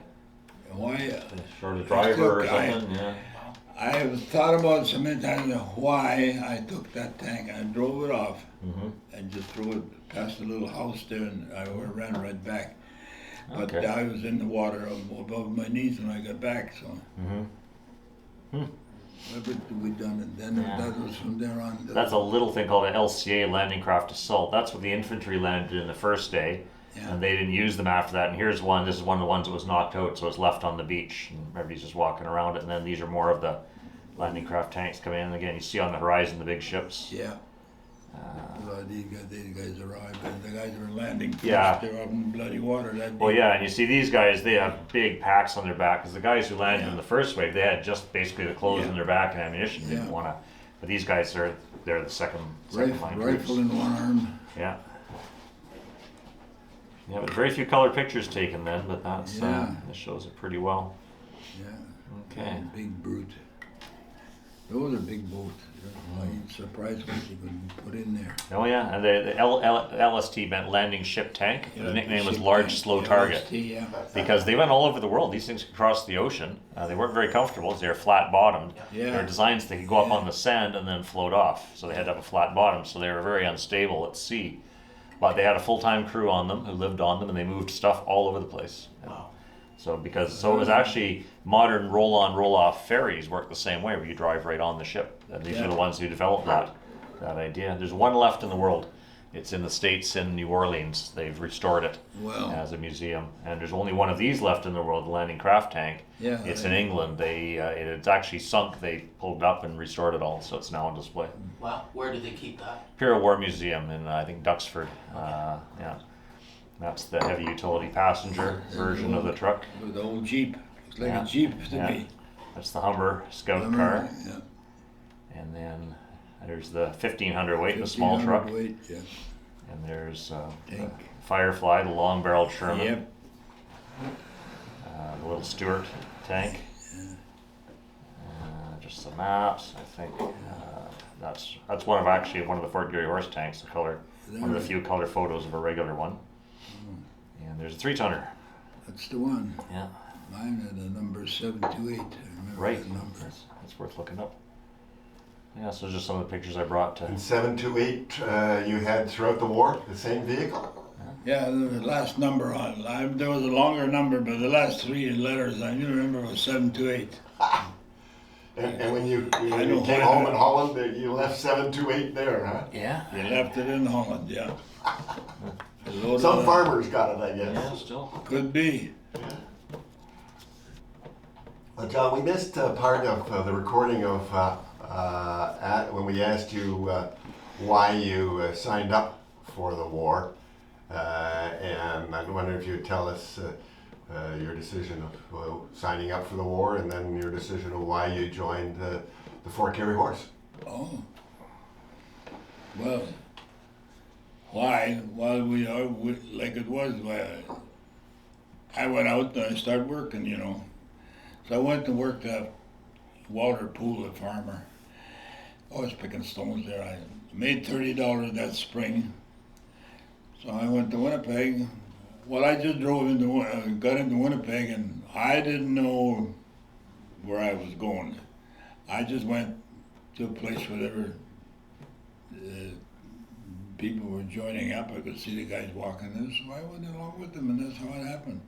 Why, Short a driver or still- I- something, yeah. I have thought about so many times why I took that tank. I drove it off Mm-hmm. and just threw it past the little house there and I ran right back. But Okay. I was in the water above my knees when I got back, so. Mm-hmm. What we done, and then Yeah. that was from there on. That's a little thing called an LCA, landing craft assault. That's what the infantry landed in the first day. Yeah. And they didn't use them after that. And here's one. This is one of the ones that was knocked out, so it's left on the beach, and everybody's just walking around it. And then these are more of the landing craft tanks coming in. Again, you see on the horizon the big ships. Yeah. These guys arrived, and the guys were landing first. Yeah. They were up in bloody water that day. Well, yeah, and you see these guys. They have big packs on their back because the guys who landed in the first wave, they had just basically the clothes Yeah. on their back and ammunition. They didn't Yeah. want to. But these guys they're the second line Rifle troops. in one arm. Yeah. Yeah, but very few color pictures taken then, but that's Yeah. this shows it pretty well. Yeah. Okay. Big brute. Those are big boats. I'm surprised what you could put in there. Oh yeah, and the LST meant landing ship tank. The nickname was Ship large, tank, slow LST, target Yeah. because they went all over the world. These things could cross the ocean. They weren't very comfortable. They were flat bottomed. Yeah. They were designed so they could go up on the sand and then float off. So they had to have a flat bottom. So they were very unstable at sea. But they had a full-time crew on them who lived on them, and they moved stuff all over the place. Wow. So it was actually modern roll-on, roll-off ferries work the same way, where you drive right on the ship. And these are the ones who developed that idea. There's one left in the world. It's in the States in New Orleans. They've restored it Wow. as a museum. And there's only one of these left in the world, the landing craft tank. Yeah, It's in England. It's actually sunk. They pulled it up and restored it all, so it's now on display. Wow. Where do they keep that? Imperial War Museum in I think Duxford. Yeah, that's the heavy utility passenger version of the truck. With the old Jeep. Looks like Yeah. a Jeep to Yeah. me. That's the Humber Scout Hummer, car, Yeah. and then there's the 1500 weight, the small 1500 truck, weight, yeah. and there's the Tank. Firefly, the long-barreled Sherman, Yep. the little Stuart tank. Just the maps, I think. That's one of the Fort Garry Horse tanks. The color, one of the few color photos of a regular one. And there's a 3-tonner. That's the one. Yeah, Mine had the number 728. I remember right. that number. That's worth looking up. Yeah, so just some of the pictures I brought to. And 728 you had throughout the war, the same vehicle? Yeah, the last number on it. There was a longer number, but the last 3 letters I knew remember was 728. And when you know came why. home in Holland, you left 728 there, huh? Yeah. They left it in Holland, yeah. Some farmers got it, I guess. Yeah, still. Could be. Well, John, we missed part of the recording of when we asked you why you signed up for the war, and I wonder if you'd tell us your decision of signing up for the war, and then your decision of why you joined the Fort Garry Horse. Oh. Well, why? Well, like it was, I went out and I started working, you know. So I went to work at Walter Pool, a farmer. I was picking stones there. I made $30 that spring. So I went to Winnipeg. Well, I just got into Winnipeg, and I didn't know where I was going. I just went to a place where they were people were joining up. I could see the guys walking this. So I went along with them, and that's how it happened.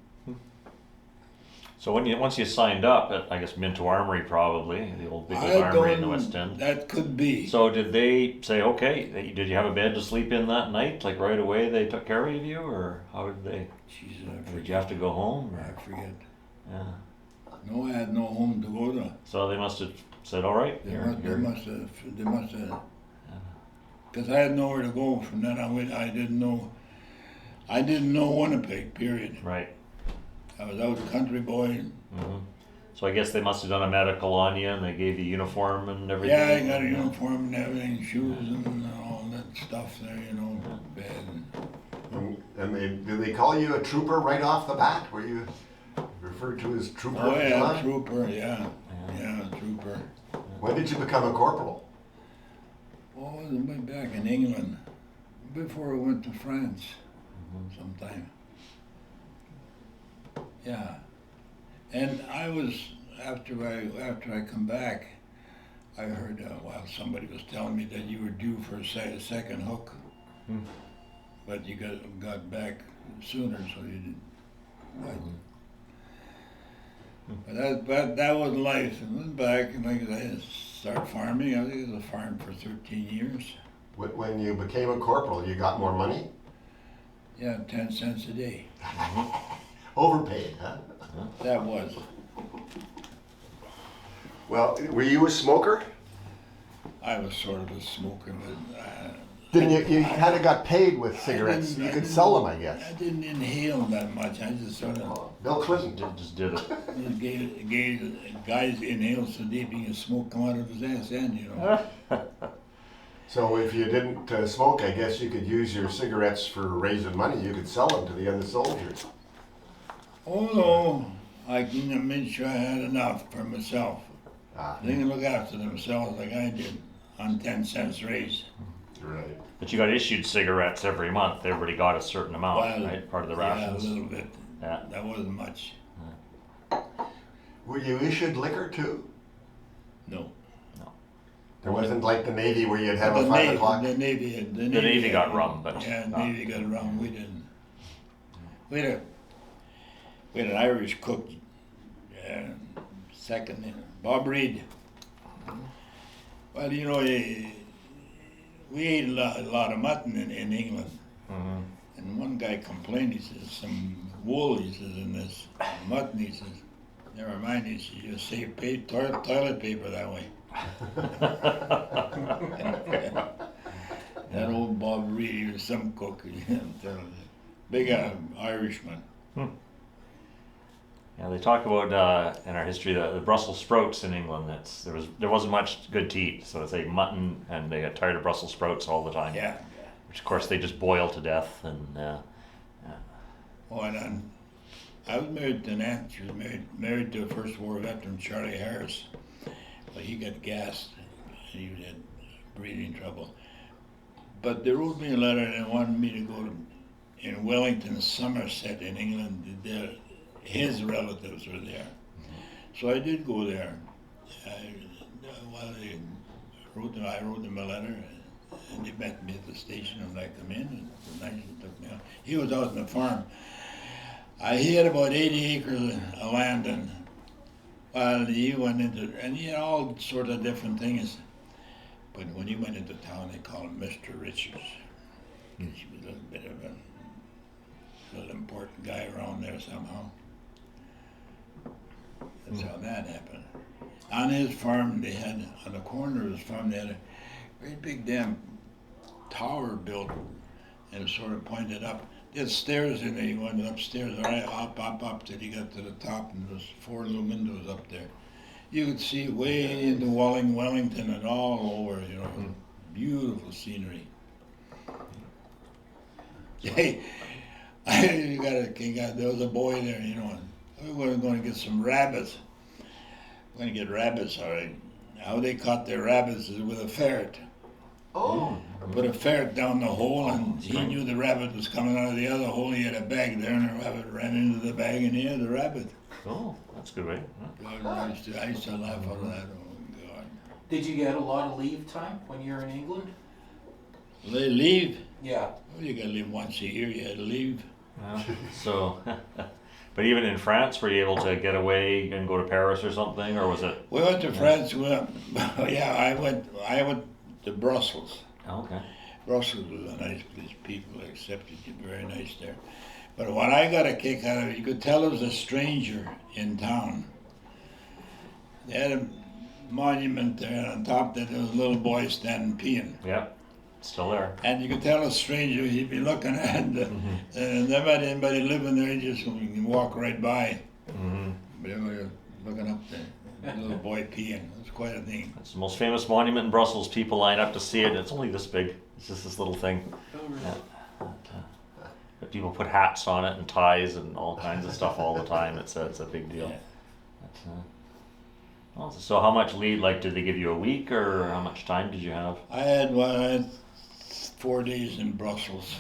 So once you signed up at, I guess, Minto Armory probably, the old big armory in the West End. That could be. So did they say, okay, did you have a bed to sleep in that night? Like right away they took care of you, or how did they? Jesus, I Did forget. you have to go home? I Or? forget. Yeah. No, I had no home to go to. So they must have said, all right, They you're- must have. Because I had nowhere to go from then on. I didn't know Winnipeg. Period. right. I was out a country boy. hmm So I guess they must have done a medical on you, and they gave you uniform and everything. Yeah, I got a uniform and everything, shoes and all that stuff there, bed. And did they call you a trooper right off the bat? Were you referred to as trooper? Oh at the yeah, time? trooper, yeah, trooper. When did you become a corporal? Oh, it went back in England, before I went to France, sometime. Yeah, and I was, after I come back, I heard, somebody was telling me that you were due for a second hook, but you got back sooner, so you didn't. But that was life. And went back and like I started farming. I think I was a farm for 13 years. When you became a corporal, you got more money? Yeah, 10 cents a day. Overpaid, huh? That was. Well, were you a smoker? I was sort of a smoker, but Didn't you kind of got paid with cigarettes? You could sell them, I guess. I didn't inhale that much. I just sort of Bill Clinton. Just did it. gave guys inhale so deep you can smoke come out of his ass end, So if you didn't smoke, I guess you could use your cigarettes for raising money. You could sell them to the other soldiers. Oh no, I can make sure I had enough for myself. Ah, They can look after themselves like I did on 10 cents raise. right. But you got issued cigarettes every month. Everybody got a certain amount, Well, right? Part of the Yeah, rations. a little bit. Yeah. That wasn't much. Were you issued liquor too? No. There wasn't like the Navy where you'd have the a 5 Navy, o'clock. The Navy. The Navy got rum, but yeah, not- Navy got rum. We didn't. We had an Irish cook. Second, Bob Reed. Well, we ate a lot of mutton in England. Mhm. And one guy complained, he says, some wool, he says, in this mutton, he says, never mind, he says, you save toilet paper that way. That old Bob Reed, he was some cook, I'm telling you. Big Irishman. Yeah, they talk about in our history the Brussels sprouts in England. There wasn't much good to eat, so it's like mutton, and they got tired of Brussels sprouts all the time. Yeah. Which of course they just boil to death, and Oh, and I was married to an aunt. She was married to a First War veteran, Charlie Harris. Well, he got gassed, and he had breathing trouble. But they wrote me a letter and they wanted me to go in Wellington, Somerset in England. His relatives were there. So I did go there. I wrote them a letter, and they met me at the station, and I come in, and it was nice, and took me out. He was out on the farm. He had about 80 acres of land, and he went into, and he had all sorts of different things. But when he went into town, they called him Mr. Richards. He was a little bit of a little important guy around there somehow. That's how that happened. On his farm, they had, on the corner of his farm, they had a great big damn tower built, and it was sort of pointed up. They had stairs in there. You went upstairs, right, up till you got to the top, and there was 4 little windows up there. You could see way into Wellington and all over, beautiful scenery. Hey, there was a boy there, and we were going to get some rabbits. We're going to get rabbits, all right. How they caught their rabbits is with a ferret. Oh. Put a ferret down the hole, and he knew the rabbit was coming out of the other hole. He had a bag there, and the rabbit ran into the bag, and he had the rabbit. oh, that's a good way. God, I used to laugh out of that. Oh, God. Did you get a lot of leave time when you were in England? They leave. Yeah. Well, you gotta leave once a year. You had to leave. Yeah. So, but even in France, were you able to get away and go to Paris or something, or was it? We went to France. Yeah, I went to Brussels. Oh, okay. Brussels was a nice place. People accepted you very nice there. But what I got a kick out of it, you could tell there was a stranger in town. They had a monument there, and on top that there was a little boy standing peeing. Yeah, still there. And you could tell a stranger, he'd be looking at, and never had anybody living there, he just walk right by. Mm-hmm. But they were looking up there, the little boy peeing. It was quite a thing. It's the most famous monument in Brussels. People line up to see it. It's only this big. It's just this little thing. Yeah. But people put hats on it and ties and all kinds of stuff all the time. It's a big deal. Yeah. Well, so how much lead? Like, did they give you a week, or how much time did you have? I had 4 days in Brussels,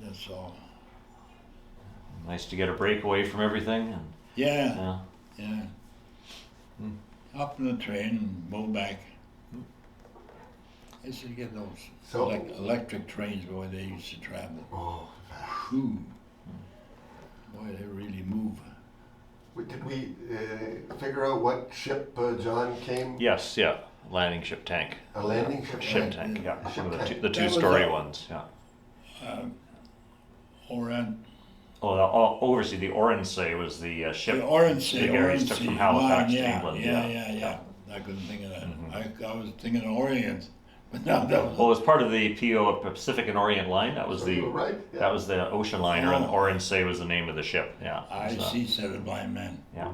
that's all. Nice to get a break away from everything. And, Yeah, yeah. yeah. Hmm. Up in the train and go back. I used to get those So- electric trains where they used to travel. Oh, Whew. Boy, they really move. did we figure out what ship John came? Yes, yeah. Landing ship tank. A landing ship? Ship right? tank, yeah. Ship One of tank. the That was two-story a- ones, yeah. Oran, Oh, overseas, the Orensay was the ship. the Orensay, the Garys took from Halifax to England. yeah. I couldn't think of that. I was thinking of Orient, but no, that was. Well, it was part of the PO Pacific and Orient line. That was the Right, yeah. that was the ocean liner, and Oh. Orensay was the name of the ship. Yeah. I It was, see, said a blind man. Yeah.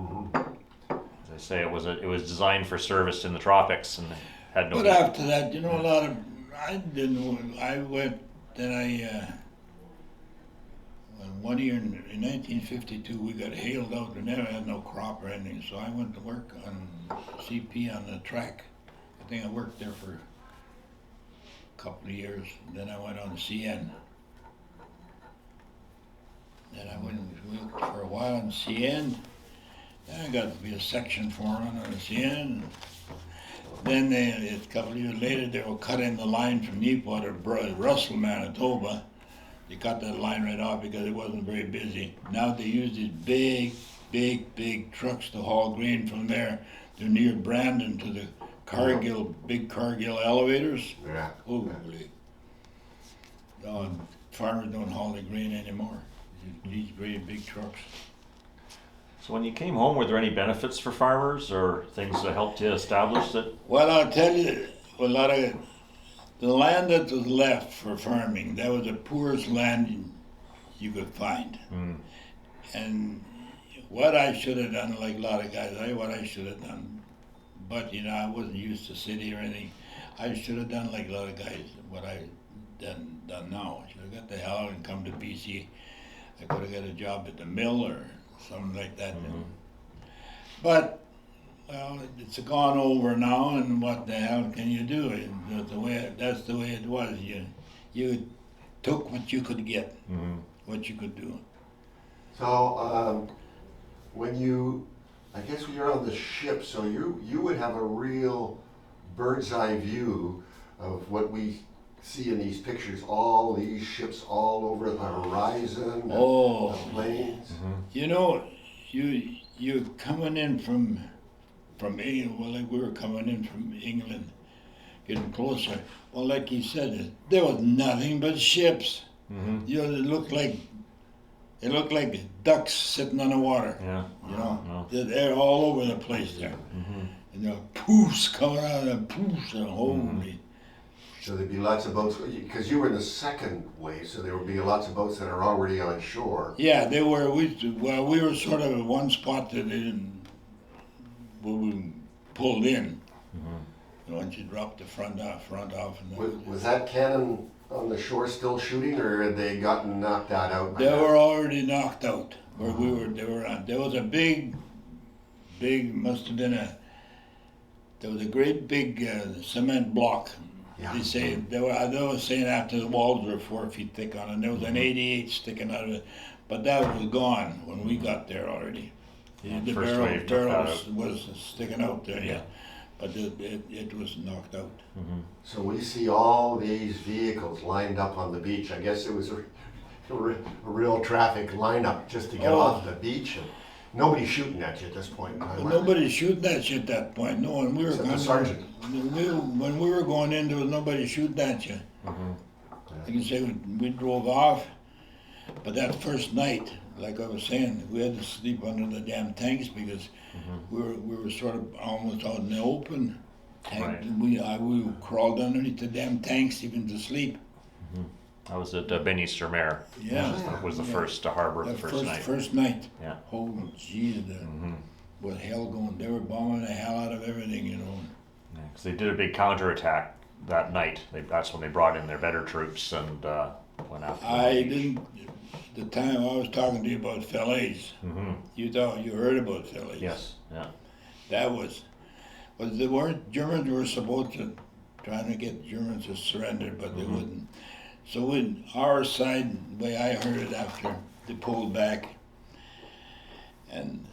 As I say, it was designed for service in the tropics and had no. But after that, you know, a lot of I went. Then one year in 1952, we got hailed out. We never had no crop or anything, so I went to work on CP on the track. I think I worked there for a couple of years. Then I went on CN. Then I went and worked for a while on CN. Then I got to be a section foreman on the CN. Then a couple of years later, they were cutting the line from Newport to Russell, Manitoba. They cut that line right off because it wasn't very busy. Now they use these big trucks to haul grain from there to near Brandon to the Cargill, big Cargill elevators. Yeah. Holy. No, farmers don't haul the grain anymore. These great big trucks. So when you came home, were there any benefits for farmers or things that helped you establish it? Well, I'll tell you, a lot of the land that was left for farming, that was the poorest land you could find. Mm. And what I should have done, like a lot of guys, what I should have done, but you know, I wasn't used to city or anything. I should have done like a lot of guys, what I done now. I should have got the hell out and come to BC. I could have got a job at the mill or something like that. Mm-hmm. But well, it's gone over now, and what the hell can you do? That's the way it was. You took what you could get, what you could do. So when I guess when you're on the ship, so you would have a real bird's eye view of what we see in these pictures, all these ships all over the horizon, Oh, the planes. you know, you're coming in from England. Well, like we were coming in from England, getting closer. Well, like he said, there was nothing but ships. You know, it looked like ducks sitting on the water. Yeah. You know, Yeah. they're all over the place there. And there were poofs coming out of them, poofs, and holy. So there'd be lots of boats, because you were in the second wave, so there would be lots of boats that are already on shore. Yeah, they were. We were sort of at one spot that they didn't. We pulled in. And once you drop the front off, and Was that cannon on the shore still shooting, or had they gotten knocked out? by they now? were already knocked out. Where we were, they were on. There was a big, must have been there was a great big cement block. Yeah. They say they were saying after the walls were 4 feet thick on it, and there was an 88 sticking out of it, but that was gone when we got there already. The First wave took that barrel out. was sticking out there, yeah. but it was knocked out. So we see all these vehicles lined up on the beach. I guess it was a real traffic lineup just to get off the beach. And nobody's shooting at you at this point in time. But nobody's shooting at you at that point. No, when we were Except the going, sergeant. when we were going in, there was nobody shooting at you. I can say we drove off, but that first night, like I was saying, we had to sleep under the damn tanks because we were sort of almost out in the open. Right. We crawled underneath the damn tanks even to sleep. I was at Benny-sur-Mer. Yeah. Was the first to harbor the first night. First night. Yeah. Oh, geez, with hell going, they were bombing the hell out of everything, you know. Yeah, 'cause they did a big counterattack that night. That's when they brought in their better troops and went after them. I didn't. The time I was talking to you about Falaise, you heard about Falaise. Yes. Yeah. That was they weren't Germans were supposed to trying to get Germans to surrender, but they wouldn't. So when our side, the way I heard it after they pulled back, and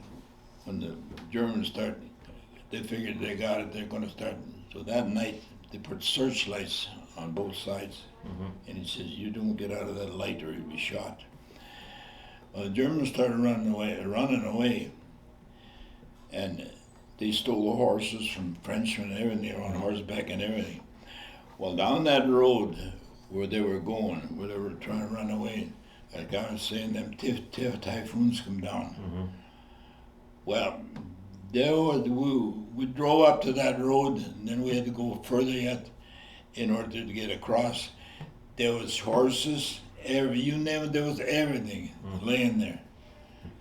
when the Germans started, they figured they got it. They're going to start. So that night they put searchlights on both sides, and he says, "You don't get out of that light, or you'll be shot." Well, the Germans started running away, and they stole the horses from Frenchmen and everything. They were on horseback and everything. Well, down that road where they were going, where they were trying to run away, a guy was saying them typhoons come down. Well, we drove up to that road, and then we had to go further yet in order to get across. There was horses, you name it, there was everything laying there.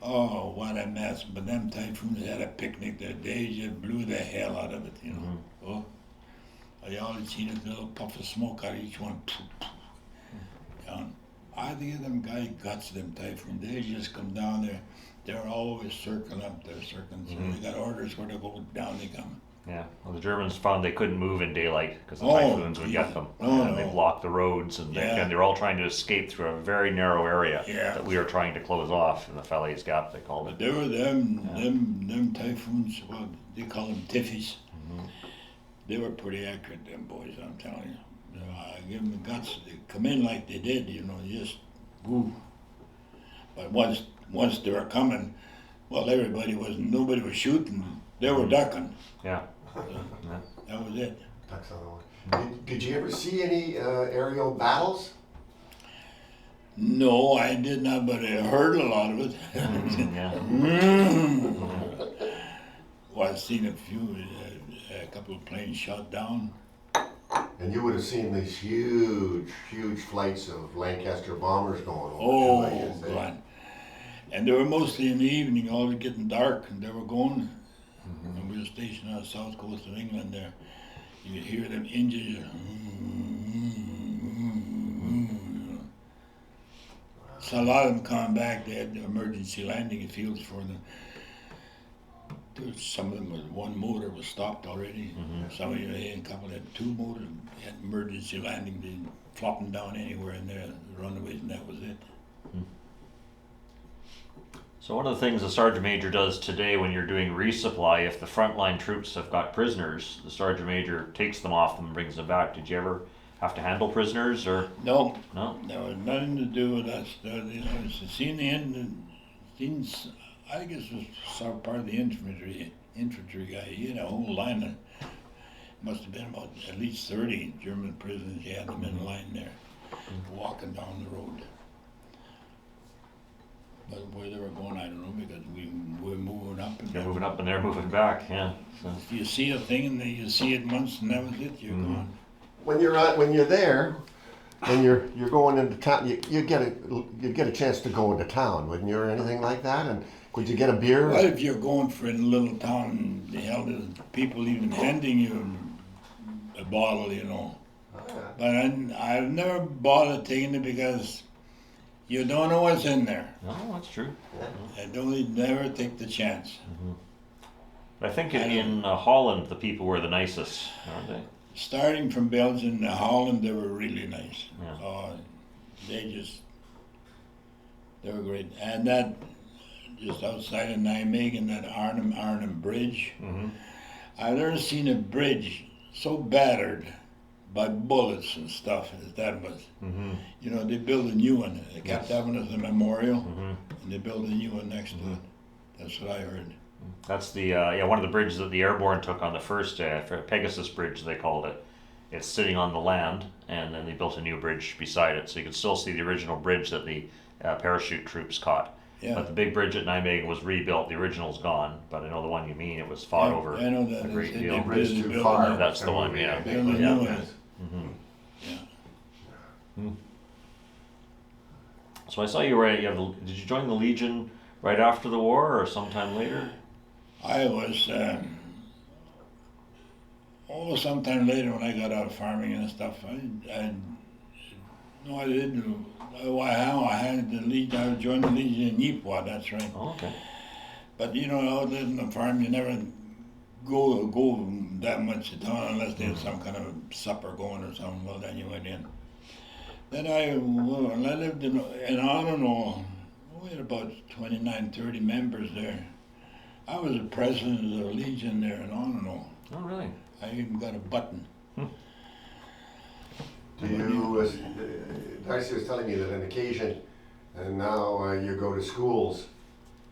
Oh, what a mess. But them typhoons had a picnic there. They just blew the hell out of it, you know. Oh, I always seen a little puff of smoke out of each one. Down. I think of them guy guts, them typhoons. They just come down there. They're always circling up there, circling. So they got orders where to go down, they come. Yeah. Well, the Germans found they couldn't move in daylight because the Oh, typhoons would get them. And they no. blocked the roads, and they were all trying to escape through a very narrow area that we were trying to close off in the Falaise Gap, they called it. But there were them typhoons, well, they call them tiffies. They were pretty accurate, them boys, I'm telling you. I give them the guts. They come in like they did, you know, just woo. But once they were coming, well, nobody was shooting. They were ducking. Yeah. That was it. Ducks on the line. Did you ever see any aerial battles? No, I did not, but I heard a lot of it. Well, I've seen a couple of planes shot down. And you would have seen these huge flights of Lancaster bombers going over. Oh, too, I guess, eh? God. And they were mostly in the evening, all getting dark, and they were going. And we were stationed on the south coast of England there. You could hear them engines. So a lot of them coming back, they had emergency landing fields for them. Some of them was one motor was stopped already. Some of them had a couple had two motors, had emergency landing, they flop them down anywhere in there, the runaways, and that was it. So one of the things the Sergeant Major does today when you're doing resupply, if the frontline troops have got prisoners, the Sergeant Major takes them off them and brings them back. Did you ever have to handle prisoners or? No, No? there was nothing to do with us. Seen the end, I guess it was sort of part of the infantry guy. He had a whole line of, must have been about at least 30 German prisoners. He had them in line there, walking down the road. But where they were going, I don't know, because we were moving up. And They're moving up and they're moving back, yeah. So. You see a thing and then you see it once and that was it, you're gone. When you're there, and you're going into town, you get a chance to go into town, wouldn't you, or anything like that? And could you get a beer? Well, if you're going for a little town, the hell, there's people even handing you a bottle, you know. But I've never bothered taking it because you don't know what's in there. No, that's true. I don't never take the chance. But I think in Holland, the people were the nicest, aren't they? Starting from Belgium to Holland, they were really nice. Yeah. They were great. And that, just outside of Nijmegen, that Arnhem Bridge, I've never seen a bridge so battered by bullets and stuff as that was. Mm-hmm. You know, they built a new one. They kept Yes. having it as a memorial, Mm-hmm. and they built a new one next to it. That's what I heard. That's the one of the bridges that the airborne took on the first day, for Pegasus Bridge they called it. It's sitting on the land, and then they built a new bridge beside it, so you can still see the original bridge that the parachute troops caught. Yeah. But the big bridge at Nijmegen was rebuilt. The original's gone, but I know the one you mean. It was fought Yeah, over I know that. a They great said deal. they Bridge built- too built far. a- That's the one, yeah. built a new Yeah. one. Mm-hmm. Yeah. So I saw you were. Did you join the Legion right after the war, or sometime later? I was, sometime later when I got out of farming and stuff, I didn't. How I had the Legion, I joined the Legion in Ypres, that's right. Oh, okay. But you know, out there in the farm, you never go that much to town unless there's some kind of supper going or something. Well, then you went in. Then I lived in Honorary. We had about 29, 30 members there. I was the president of the Legion there in Honorary. Oh, really? I even got a button. Do you, Darcy was telling me that on occasion, and now you go to schools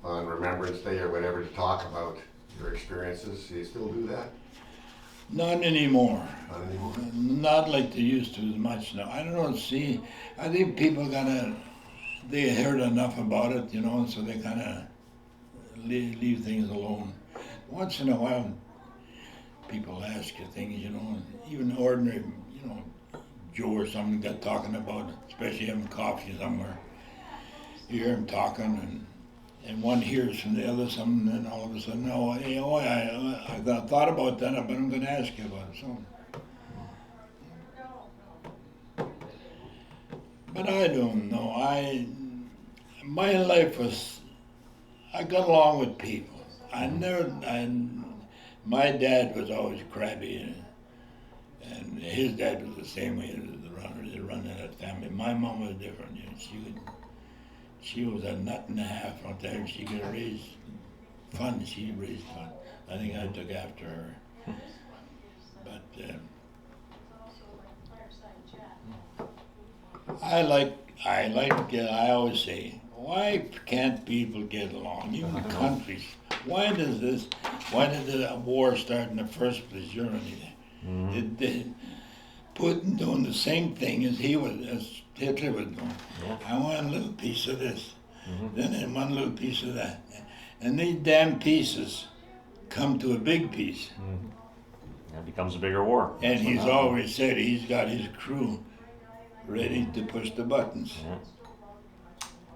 on Remembrance Day or whatever to talk about your experiences. Do you still do that? Not anymore. Not anymore. Not like they used to as much now. I don't know, see, I think people they heard enough about it, you know, so they kind of leave things alone. Once in a while, people ask you things, you know, and even ordinary, you know, Joe or something got talking about it, especially having coffee somewhere. You hear them talking, and one hears from the other something, and all of a sudden, I thought about that, but I'm going to ask you about it. So. But I don't know. My life was, I got along with people. My dad was always crabby, and his dad was the same way as the runner of that family. My mom was different. You know, she was a nut and a half out there. She could raise fun. She raised fun. I think I took after her. But I always say, why can't people get along? Even countries. Why did the war start in the first place? Germany. Putin doing the same thing as Hitler was doing. Yeah. I want a little piece of this. Then I want a little piece of that. And these damn pieces come to a big piece. It becomes a bigger war. And he's always said he's got his crew ready to push the buttons. Yeah.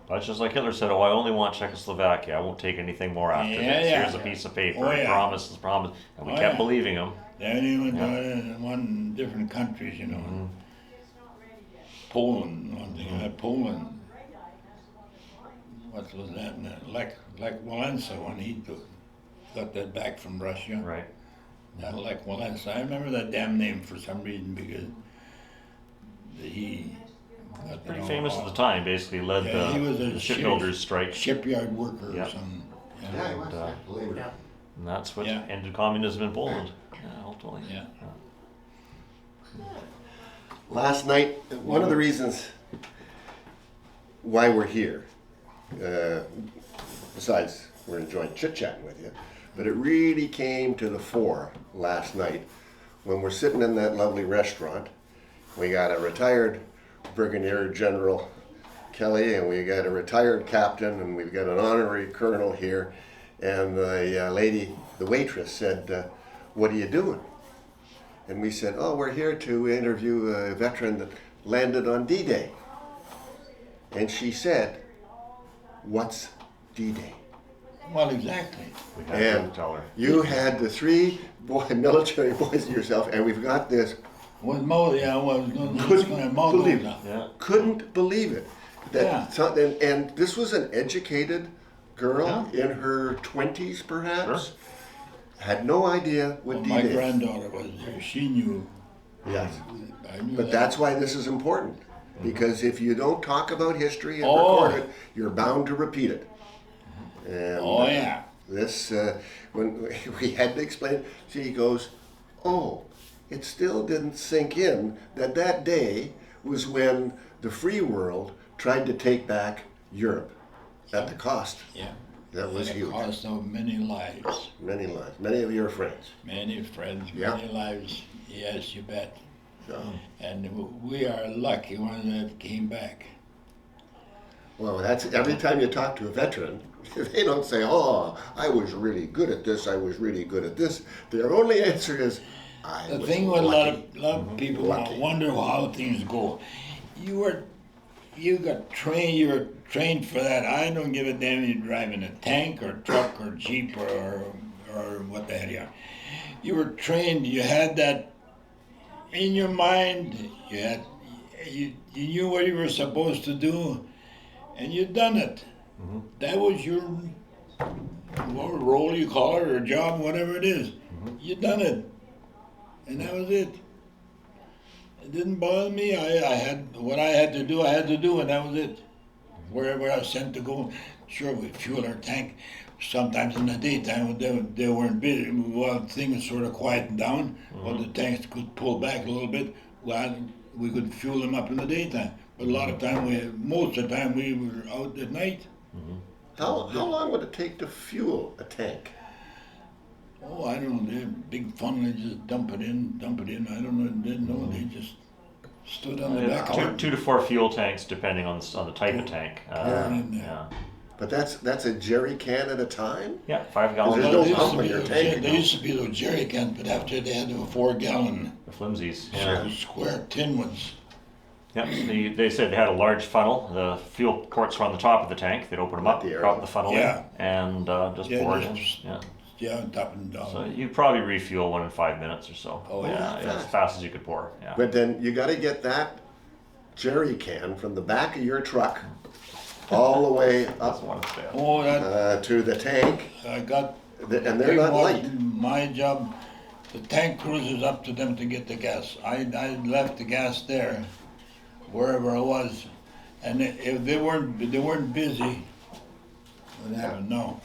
That's just like Hitler said, I only want Czechoslovakia. I won't take anything more after Yeah, this. yeah. Here's a piece of paper. Oh, yeah. Promise. And we kept believing him. Then he went one different countries, you know. Poland, one thing. Poland. What was that? Lech Walesa when he got that back from Russia. Right. That Lech Walesa. I remember that damn name for some reason because he got Pretty famous at the time, basically led he was the a shipbuilders' strike. shipyard worker Yeah. or something. Yeah, he was. Labor. And that's what Yeah. ended communism in Poland. Yeah, ultimately. Yeah. Last night, one of the reasons why we're here, besides we're enjoying chit-chatting with you, but it really came to the fore last night when we're sitting in that lovely restaurant. We got a retired Brigadier General Kelly, and we got a retired captain, and we've got an honorary colonel here, and the lady, the waitress, said, "What are you doing?" And we said, "Oh, we're here to interview a veteran that landed on D-Day." And she said, "What's D-Day?" Well, exactly. We had And to tell her. you had the three military boys yourself, and we've got this. Was Mo? Yeah, was going Couldn't to Mo. believe it. Yeah. Couldn't believe it. Yeah. And this was an educated girl in her 20s, perhaps. Sure. Had no idea what My D-Day is. granddaughter was there. She knew. Yes. I knew But that's why this is important. Because if you don't talk about history and Oh. record it, you're bound to repeat it. And, Oh yeah. This, when we had to explain it, she goes, oh, it still didn't sink in that that day was when the free world tried to take back Europe at the cost. Yeah. That was At huge. the cost of many lives. Many lives, many of your friends. Many friends, Yeah. many lives. Yes, you bet. So, And we are lucky ones that came back. well, that's every time you talk to a veteran, they don't say, oh, I was really good at this, I was really good at this. Their only answer is, I The was thing with lucky. a lot of people Lucky. wonder how things go. You were trained for that. I don't give a damn if you're driving a tank or truck or jeep or what the hell you are. You were trained. You had that in your mind. You knew what you were supposed to do, and you done it. That was your role, you call it, or job, whatever it is. You done it, and that was it. It didn't bother me. I had what I had to do, and that was it. Wherever I was sent to go, sure, we fuel our tank. Sometimes in the daytime, they weren't busy. Well, things sort of quieted down. Well, the tanks could pull back a little bit. Well, we could fuel them up in the daytime. But a lot of time, most of the time, we were out at night. How long would it take to fuel a tank? Oh, I don't know. They're big funnel. They just dump it in. I don't know. Didn't know. They just stood on the back of it. 2 to 4 fuel tanks, depending on the type of tank. Yeah. But that's a jerry can at a time? Yeah, 5 gallons. There's Well, no there used pump to in be your those- tank. There used to be those jerry cans, but after they had the 4-gallon The flimsies. Yeah. square tin ones. Yep. They said they had a large funnel. The fuel ports were on the top of the tank. They'd open them up, The air. drop the funnel Yeah. in, and just Yeah, pour it in. just- Yeah. Yeah, top and down. So you probably refuel one in 5 minutes or so. Oh, yeah, yeah. as fast as you could pour. Yeah. But then you got to get that jerry can from the back of your truck all the way That's up one step. Oh, that to the tank, I got. and they're not light. My job, the tank cruisers up to them to get the gas. I left the gas there, wherever I was, and if they weren't busy, what happened? No,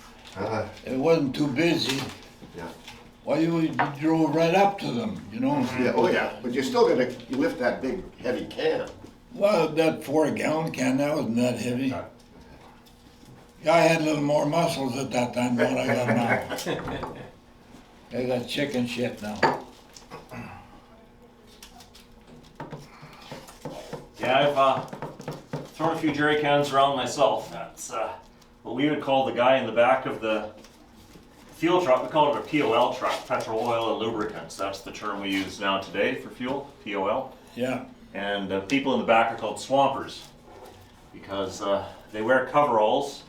it wasn't too busy. Yeah. Well, you drove right up to them, you know. Yeah, oh yeah, but you're still gonna lift that big heavy can. Well, that 4-gallon can, that wasn't that heavy. I had a little more muscles at that time than what I got now. I got chicken shit now. Yeah, I've thrown a few jerry cans around myself. That's what we would call the guy in the back of the fuel truck. We call it a POL truck, petrol, oil, and lubricants. That's the term we use now today for fuel, POL. Yeah. And people in the back are called swampers because they wear coveralls,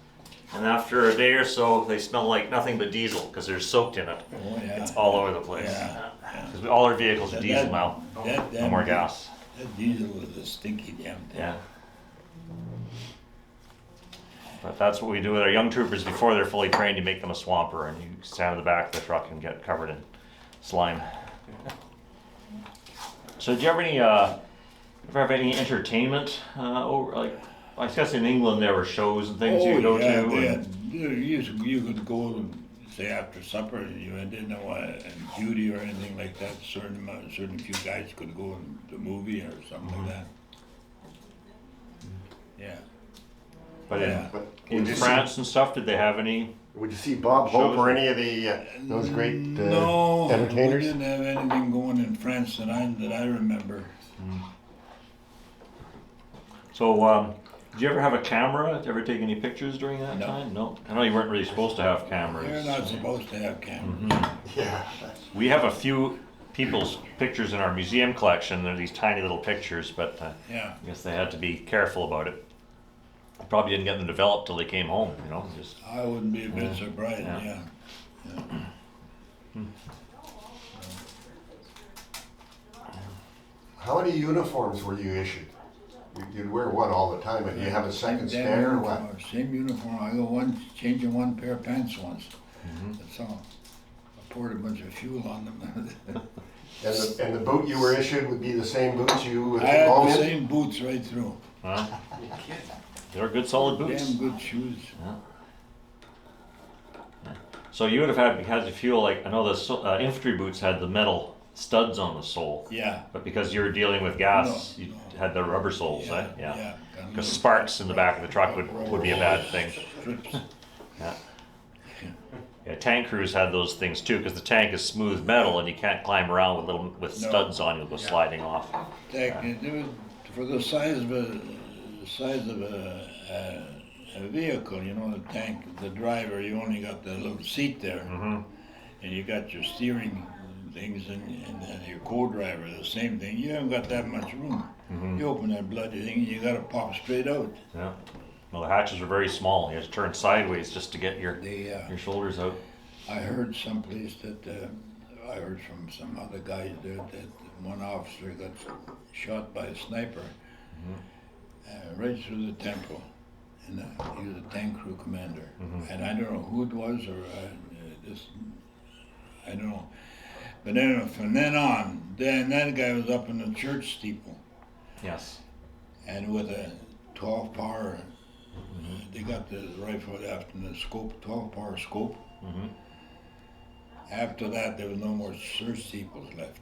and after a day or so, they smell like nothing but diesel because they're soaked in it. Oh, yeah. It's all over the place. Yeah. Because all our vehicles are diesel now. That No more gas. That diesel was a stinky damn thing. Yeah. But that's what we do with our young troopers before they're fully trained. You make them a swamper, and you stand in the back of the truck and get covered in slime. So, do you have any? Ever have any entertainment over like? I guess in England there were shows and things you go to. And, You could go, say after supper, you didn't know a duty or anything like that. Certain few guys could go in the movie or something like that. Yeah. but Yeah. But in would you France and stuff, did they have any? see, would you see Bob Hope Shows. or any of the those great No, entertainers? we didn't have anything going in France that I remember. So, did you ever have a camera? Did you ever take any pictures during that No. time? No. I know you weren't really supposed to have cameras. They're not supposed to have cameras. Yeah. We have a few people's pictures in our museum collection. They're these tiny little pictures, but Yeah. I guess they had to be careful about it. They probably didn't get them developed till they came home, you know, just. I wouldn't be a bit surprised. Yeah. Yeah. How many uniforms were you issued? You'd wear one all the time, and do you have a second Same spare or uniform, what? Same uniform. I go changing one pair of pants once. That's all. I poured a bunch of fuel on them. And the boot you were issued would be the same boots you I came had home the in? same boots right through. Huh? They're good solid boots. Damn good shoes. So you would have had to feel like, I know the infantry boots had the metal studs on the sole. Yeah. But because you were dealing with gas, No, you no. had the rubber soles, Yeah, eh? yeah. Because sparks in the back of the truck would be a bad thing. Strips. Yeah. Yeah, tank crews had those things too, because the tank is smooth metal and you can't climb around with No. studs on, you'll go sliding off. It was for the size of a vehicle, you know, the tank, the driver, you only got the little seat there, Mm-hmm. and you got your steering things and your co-driver, the same thing. You haven't got that much room. Mm-hmm. You open that bloody thing, you got to pop straight out. Yeah. Well, the hatches were very small. You had to turn sideways just to get your They, your shoulders out. I heard someplace that I heard from some other guys there that one officer got shot by a sniper right through the temple, and he was a tank crew commander. And I don't know who it was or I don't know. But then from then on, then that guy was up in the church steeple, Yes. and with a 12 power. They got the rifle after the scope, 12 power scope. Mm-hmm. After that, there was no more church steeples left.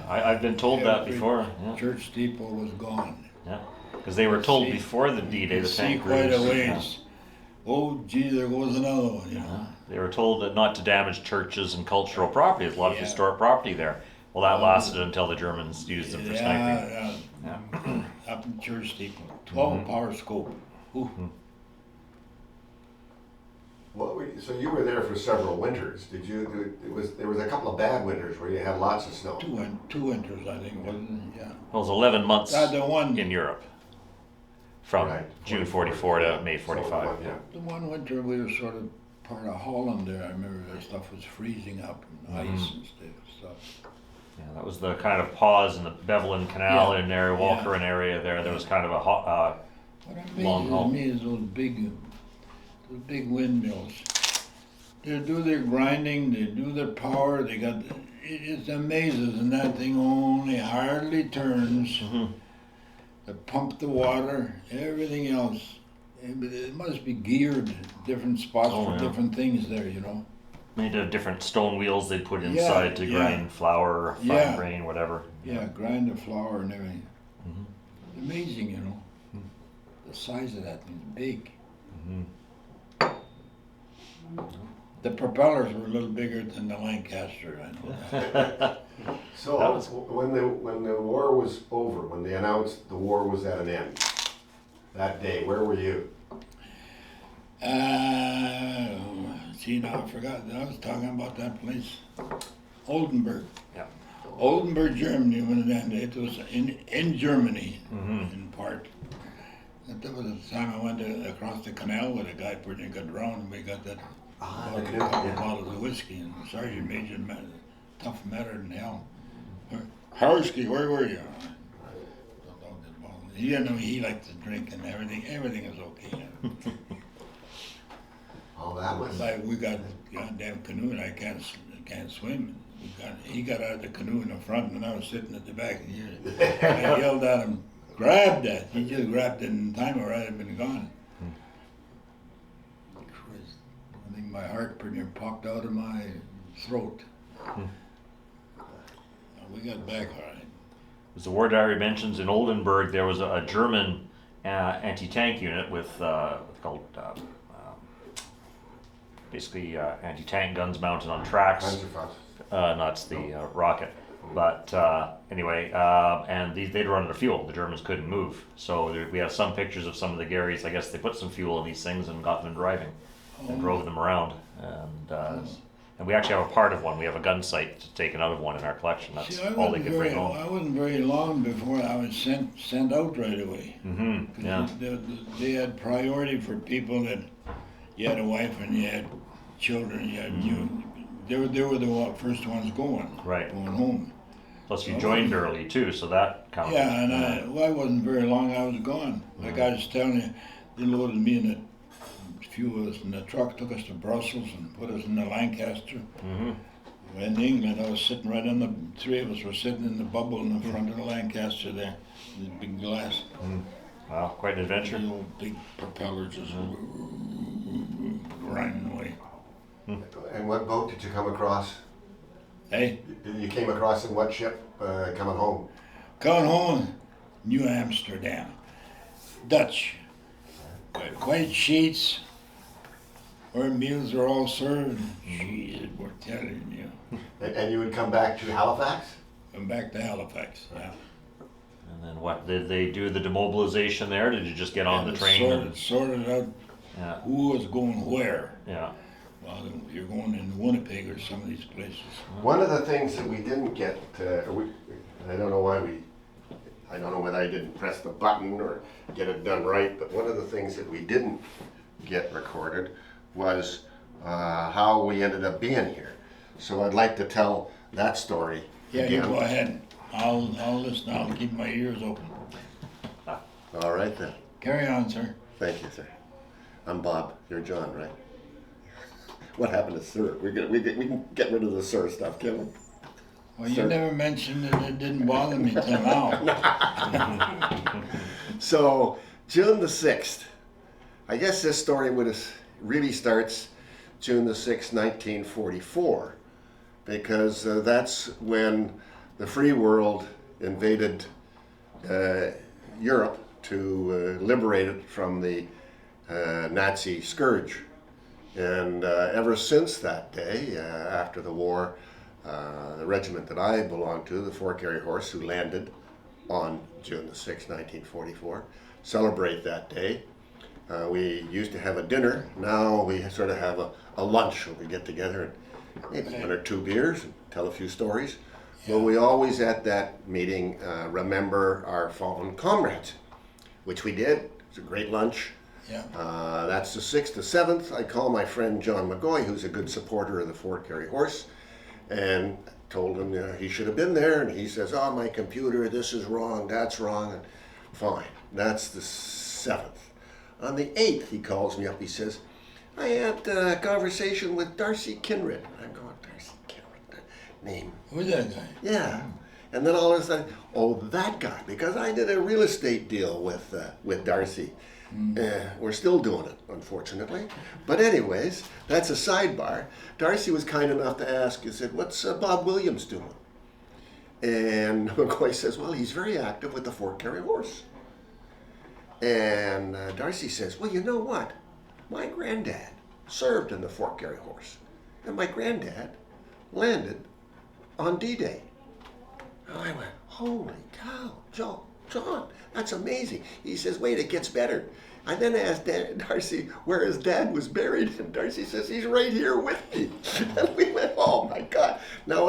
I've been told that Every before. Yeah. Church steeple was gone. Yeah. Because they were told See- before the D-Day, You the see tank quite crews. a ways. Oh, gee, there goes another one. You know. They were told that not to damage churches and cultural property. There's a lot of Yeah. historic property there. Well, that lasted until the Germans used them for sniping. Yeah, up in church steeple, 12 power scope. Ooh. So you were there for several winters. Did you? There was a couple of bad winters where you had lots of snow. Two winters, I think, wasn't it? Yeah. Well, it was 11 months The one, in Europe. From Right. June 44 to May 45. So, Yeah. the one winter we were sort of part of Holland there. I remember the stuff was freezing up and ice and stuff. Yeah, that was the kind of pause in the Bevelin Canal Yeah. in area, Walcheren area there. There was kind of a hot, What Long haul. amazes me is those big windmills. They do their grinding, they do their power, they got, it amazes, and that thing only hardly turns. They pump the water, everything else. It must be geared different spots Oh, for yeah. different things there, you know. made of different stone wheels they'd put Yeah, inside to yeah. grind flour or fine Yeah. grain, whatever. Yeah, grind the flour and everything. Mm-hmm. Amazing, you know. The size of that thing's big. Mm-hmm. The propellers were a little bigger than the Lancaster, I know that. So That was- when the war was over, when they announced the war was at an end, that day, where were you? See, now I forgot. I was talking about that place, Oldenburg. Yeah. Oldenburg, Germany. When it was in Germany, Mm-hmm. in part. And that was the time I went across the canal with a guy pretty got drowned. We got that Ah, a the couple canoe, yeah. bottles of whiskey, and Sergeant Major, tough matter than hell. Kuharski, where were you? You know, he liked to drink and everything. Everything is okay. Oh, that was. Like we got a goddamn canoe and I can't swim. He got out of the canoe in the front and I was sitting at the back. And I yelled at him, "Grab that!" He just grabbed it in time, or I'd have been gone. I think my heart pretty near popped out of my throat. We got back all right. As the War Diary mentions, in Oldenburg there was a German anti-tank unit with called basically anti-tank guns mounted on tracks. Panzerfaust. No, it's the rocket. But anyway, and they'd run out of fuel. The Germans couldn't move. So we have some pictures of some of the Garys. I guess they put some fuel in these things and got them driving and drove them around. And we actually have a part of one. We have a gun sight taken out of one in our collection. That's See, I all they wasn't could bring home. I wasn't very long before I was sent out right away. Mm-hmm. Yeah. They had priority for people that you had a wife and you had children. You had, they were the first ones going. Right. Going home. Plus you joined early too, so that counted. Yeah, and I wasn't very long. I was gone. Like I was telling you, they loaded me in a few of us in the truck, took us to Brussels and put us in the Lancaster. Mm-hmm. In England, I was sitting right on the, three of us were sitting in the bubble in the front of the Lancaster there, the big glass. Wow, quite an adventure. The old big propellers just grinding away. And what boat did you come across? Hey, You came across in what ship coming home? coming home, New Amsterdam, Dutch, got white sheets, where meals are all served. Jesus, we're telling you. And you would come back to Halifax? I'm back to Halifax, yeah. And then what, did they do the demobilization there? Did you just get on the train? Sorted out Yeah, who was going where. yeah. Well, you're going in Winnipeg or some of these places. One of the things that we didn't get, I don't know why I don't know whether I didn't press the button or get it done right, but one of the things that we didn't get recorded was how we ended up being here. So I'd like to tell that story Yeah, you again. go ahead. I'll listen. I'll keep my ears open. All right then. Carry on, sir. Thank you, sir. I'm Bob. You're John, right? What happened to sir? We can get rid of the sir stuff, can we? Well, you Sir. never mentioned it. It didn't bother me till now. So, June the 6th. I guess this story really starts June the 6th, 1944, because that's when the free world invaded Europe to liberate it from the Nazi scourge. And ever since that day, after the war, the regiment that I belonged to, the 4th Garry Horse, who landed on June the 6th, 1944, celebrate that day. We used to have a dinner. Now we sort of have a lunch where we get together and maybe 1 or 2 beers and tell a few stories. But we always at that meeting remember our fallen comrades, which we did. It was a great lunch. Yeah. That's the 6th. The 7th, I call my friend John McGoy, who's a good supporter of the 4th Garry Horse, and told him he should have been there. And he says, "Oh, my computer, this is wrong, that's wrong." And fine. That's the 7th. On the 8th, he calls me up. He says, "I had a conversation with Darcy Kinred." I'm going, Darcy Kinred, name. Who's that guy? Yeah. And then all of a sudden, oh, that guy, because I did a real estate deal with Darcy. We're still doing it, unfortunately. But anyways, that's a sidebar. Darcy was kind enough to ask, he said, "What's Bob Williams doing?" And McCoy says, "Well, he's very active with the 4th Garry Horse." And Darcy says, "Well, you know what? My granddad served in the 4th Garry Horse. And my granddad landed on D-Day." Oh, I went, "Holy cow, John, that's amazing." He says, "Wait, it gets better." I then asked Darcy where his dad was buried, and Darcy says, "He's right here with me." And we went, "Oh my God." Now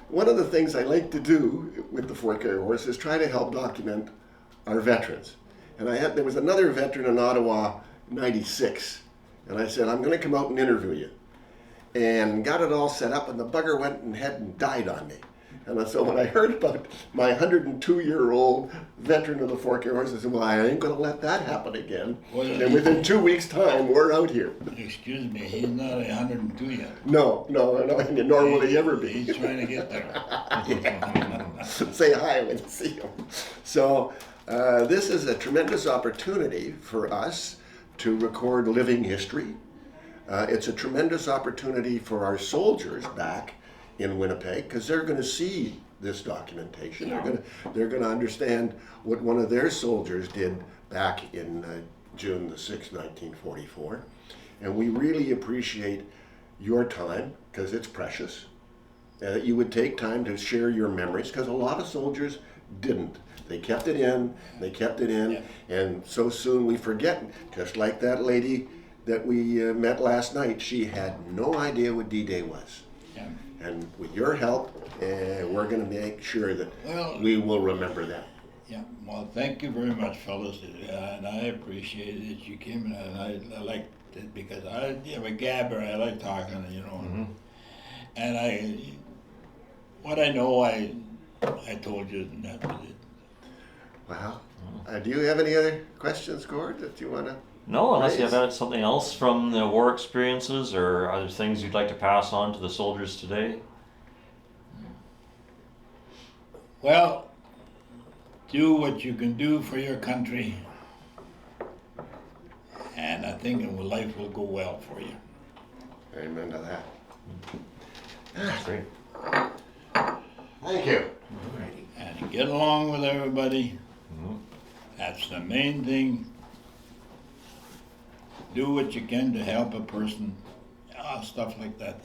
one of the things I like to do with the 4th Garry Horse is try to help document our veterans. And there was another veteran in Ottawa, 96, and I said, "I'm going to come out and interview you." And got it all set up, and the bugger went ahead and died on me. And so when I heard about my 102-year-old veteran of the 4th Garry Horse, I said, "Well, I ain't going to let that happen again." Well, And within 2 weeks' time, we're out here. Excuse me, he's not 102 yet. No, nor will he ever be. He's trying to get there. Say hi when you see him. So this is a tremendous opportunity for us to record living history. It's a tremendous opportunity for our soldiers back in Winnipeg, because they're going to see this documentation. They're going to understand what one of their soldiers did back in June the 6th, 1944. And we really appreciate your time, because it's precious, that you would take time to share your memories, because a lot of soldiers didn't. They kept it in, and so soon we forget. Just like that lady that we met last night, she had no idea what D-Day was. Yeah. And with your help, we're going to make sure that Well, we will remember that. Yeah, well, thank you very much, fellas, and I appreciate it that you came, and I liked it because I'm a gabber. I like talking, you know. Mm-hmm. And what I know, I told you, and that was it. Wow. Do you have any other questions, Gord, that you want to? No, unless you Nice. have had something else from the war experiences or other things you'd like to pass on to the soldiers today. Well, do what you can do for your country, and I think life will go well for you. Amen to that. That's great. Thank you. And get along with everybody. That's the main thing. Do what you can to help a person. Stuff like that.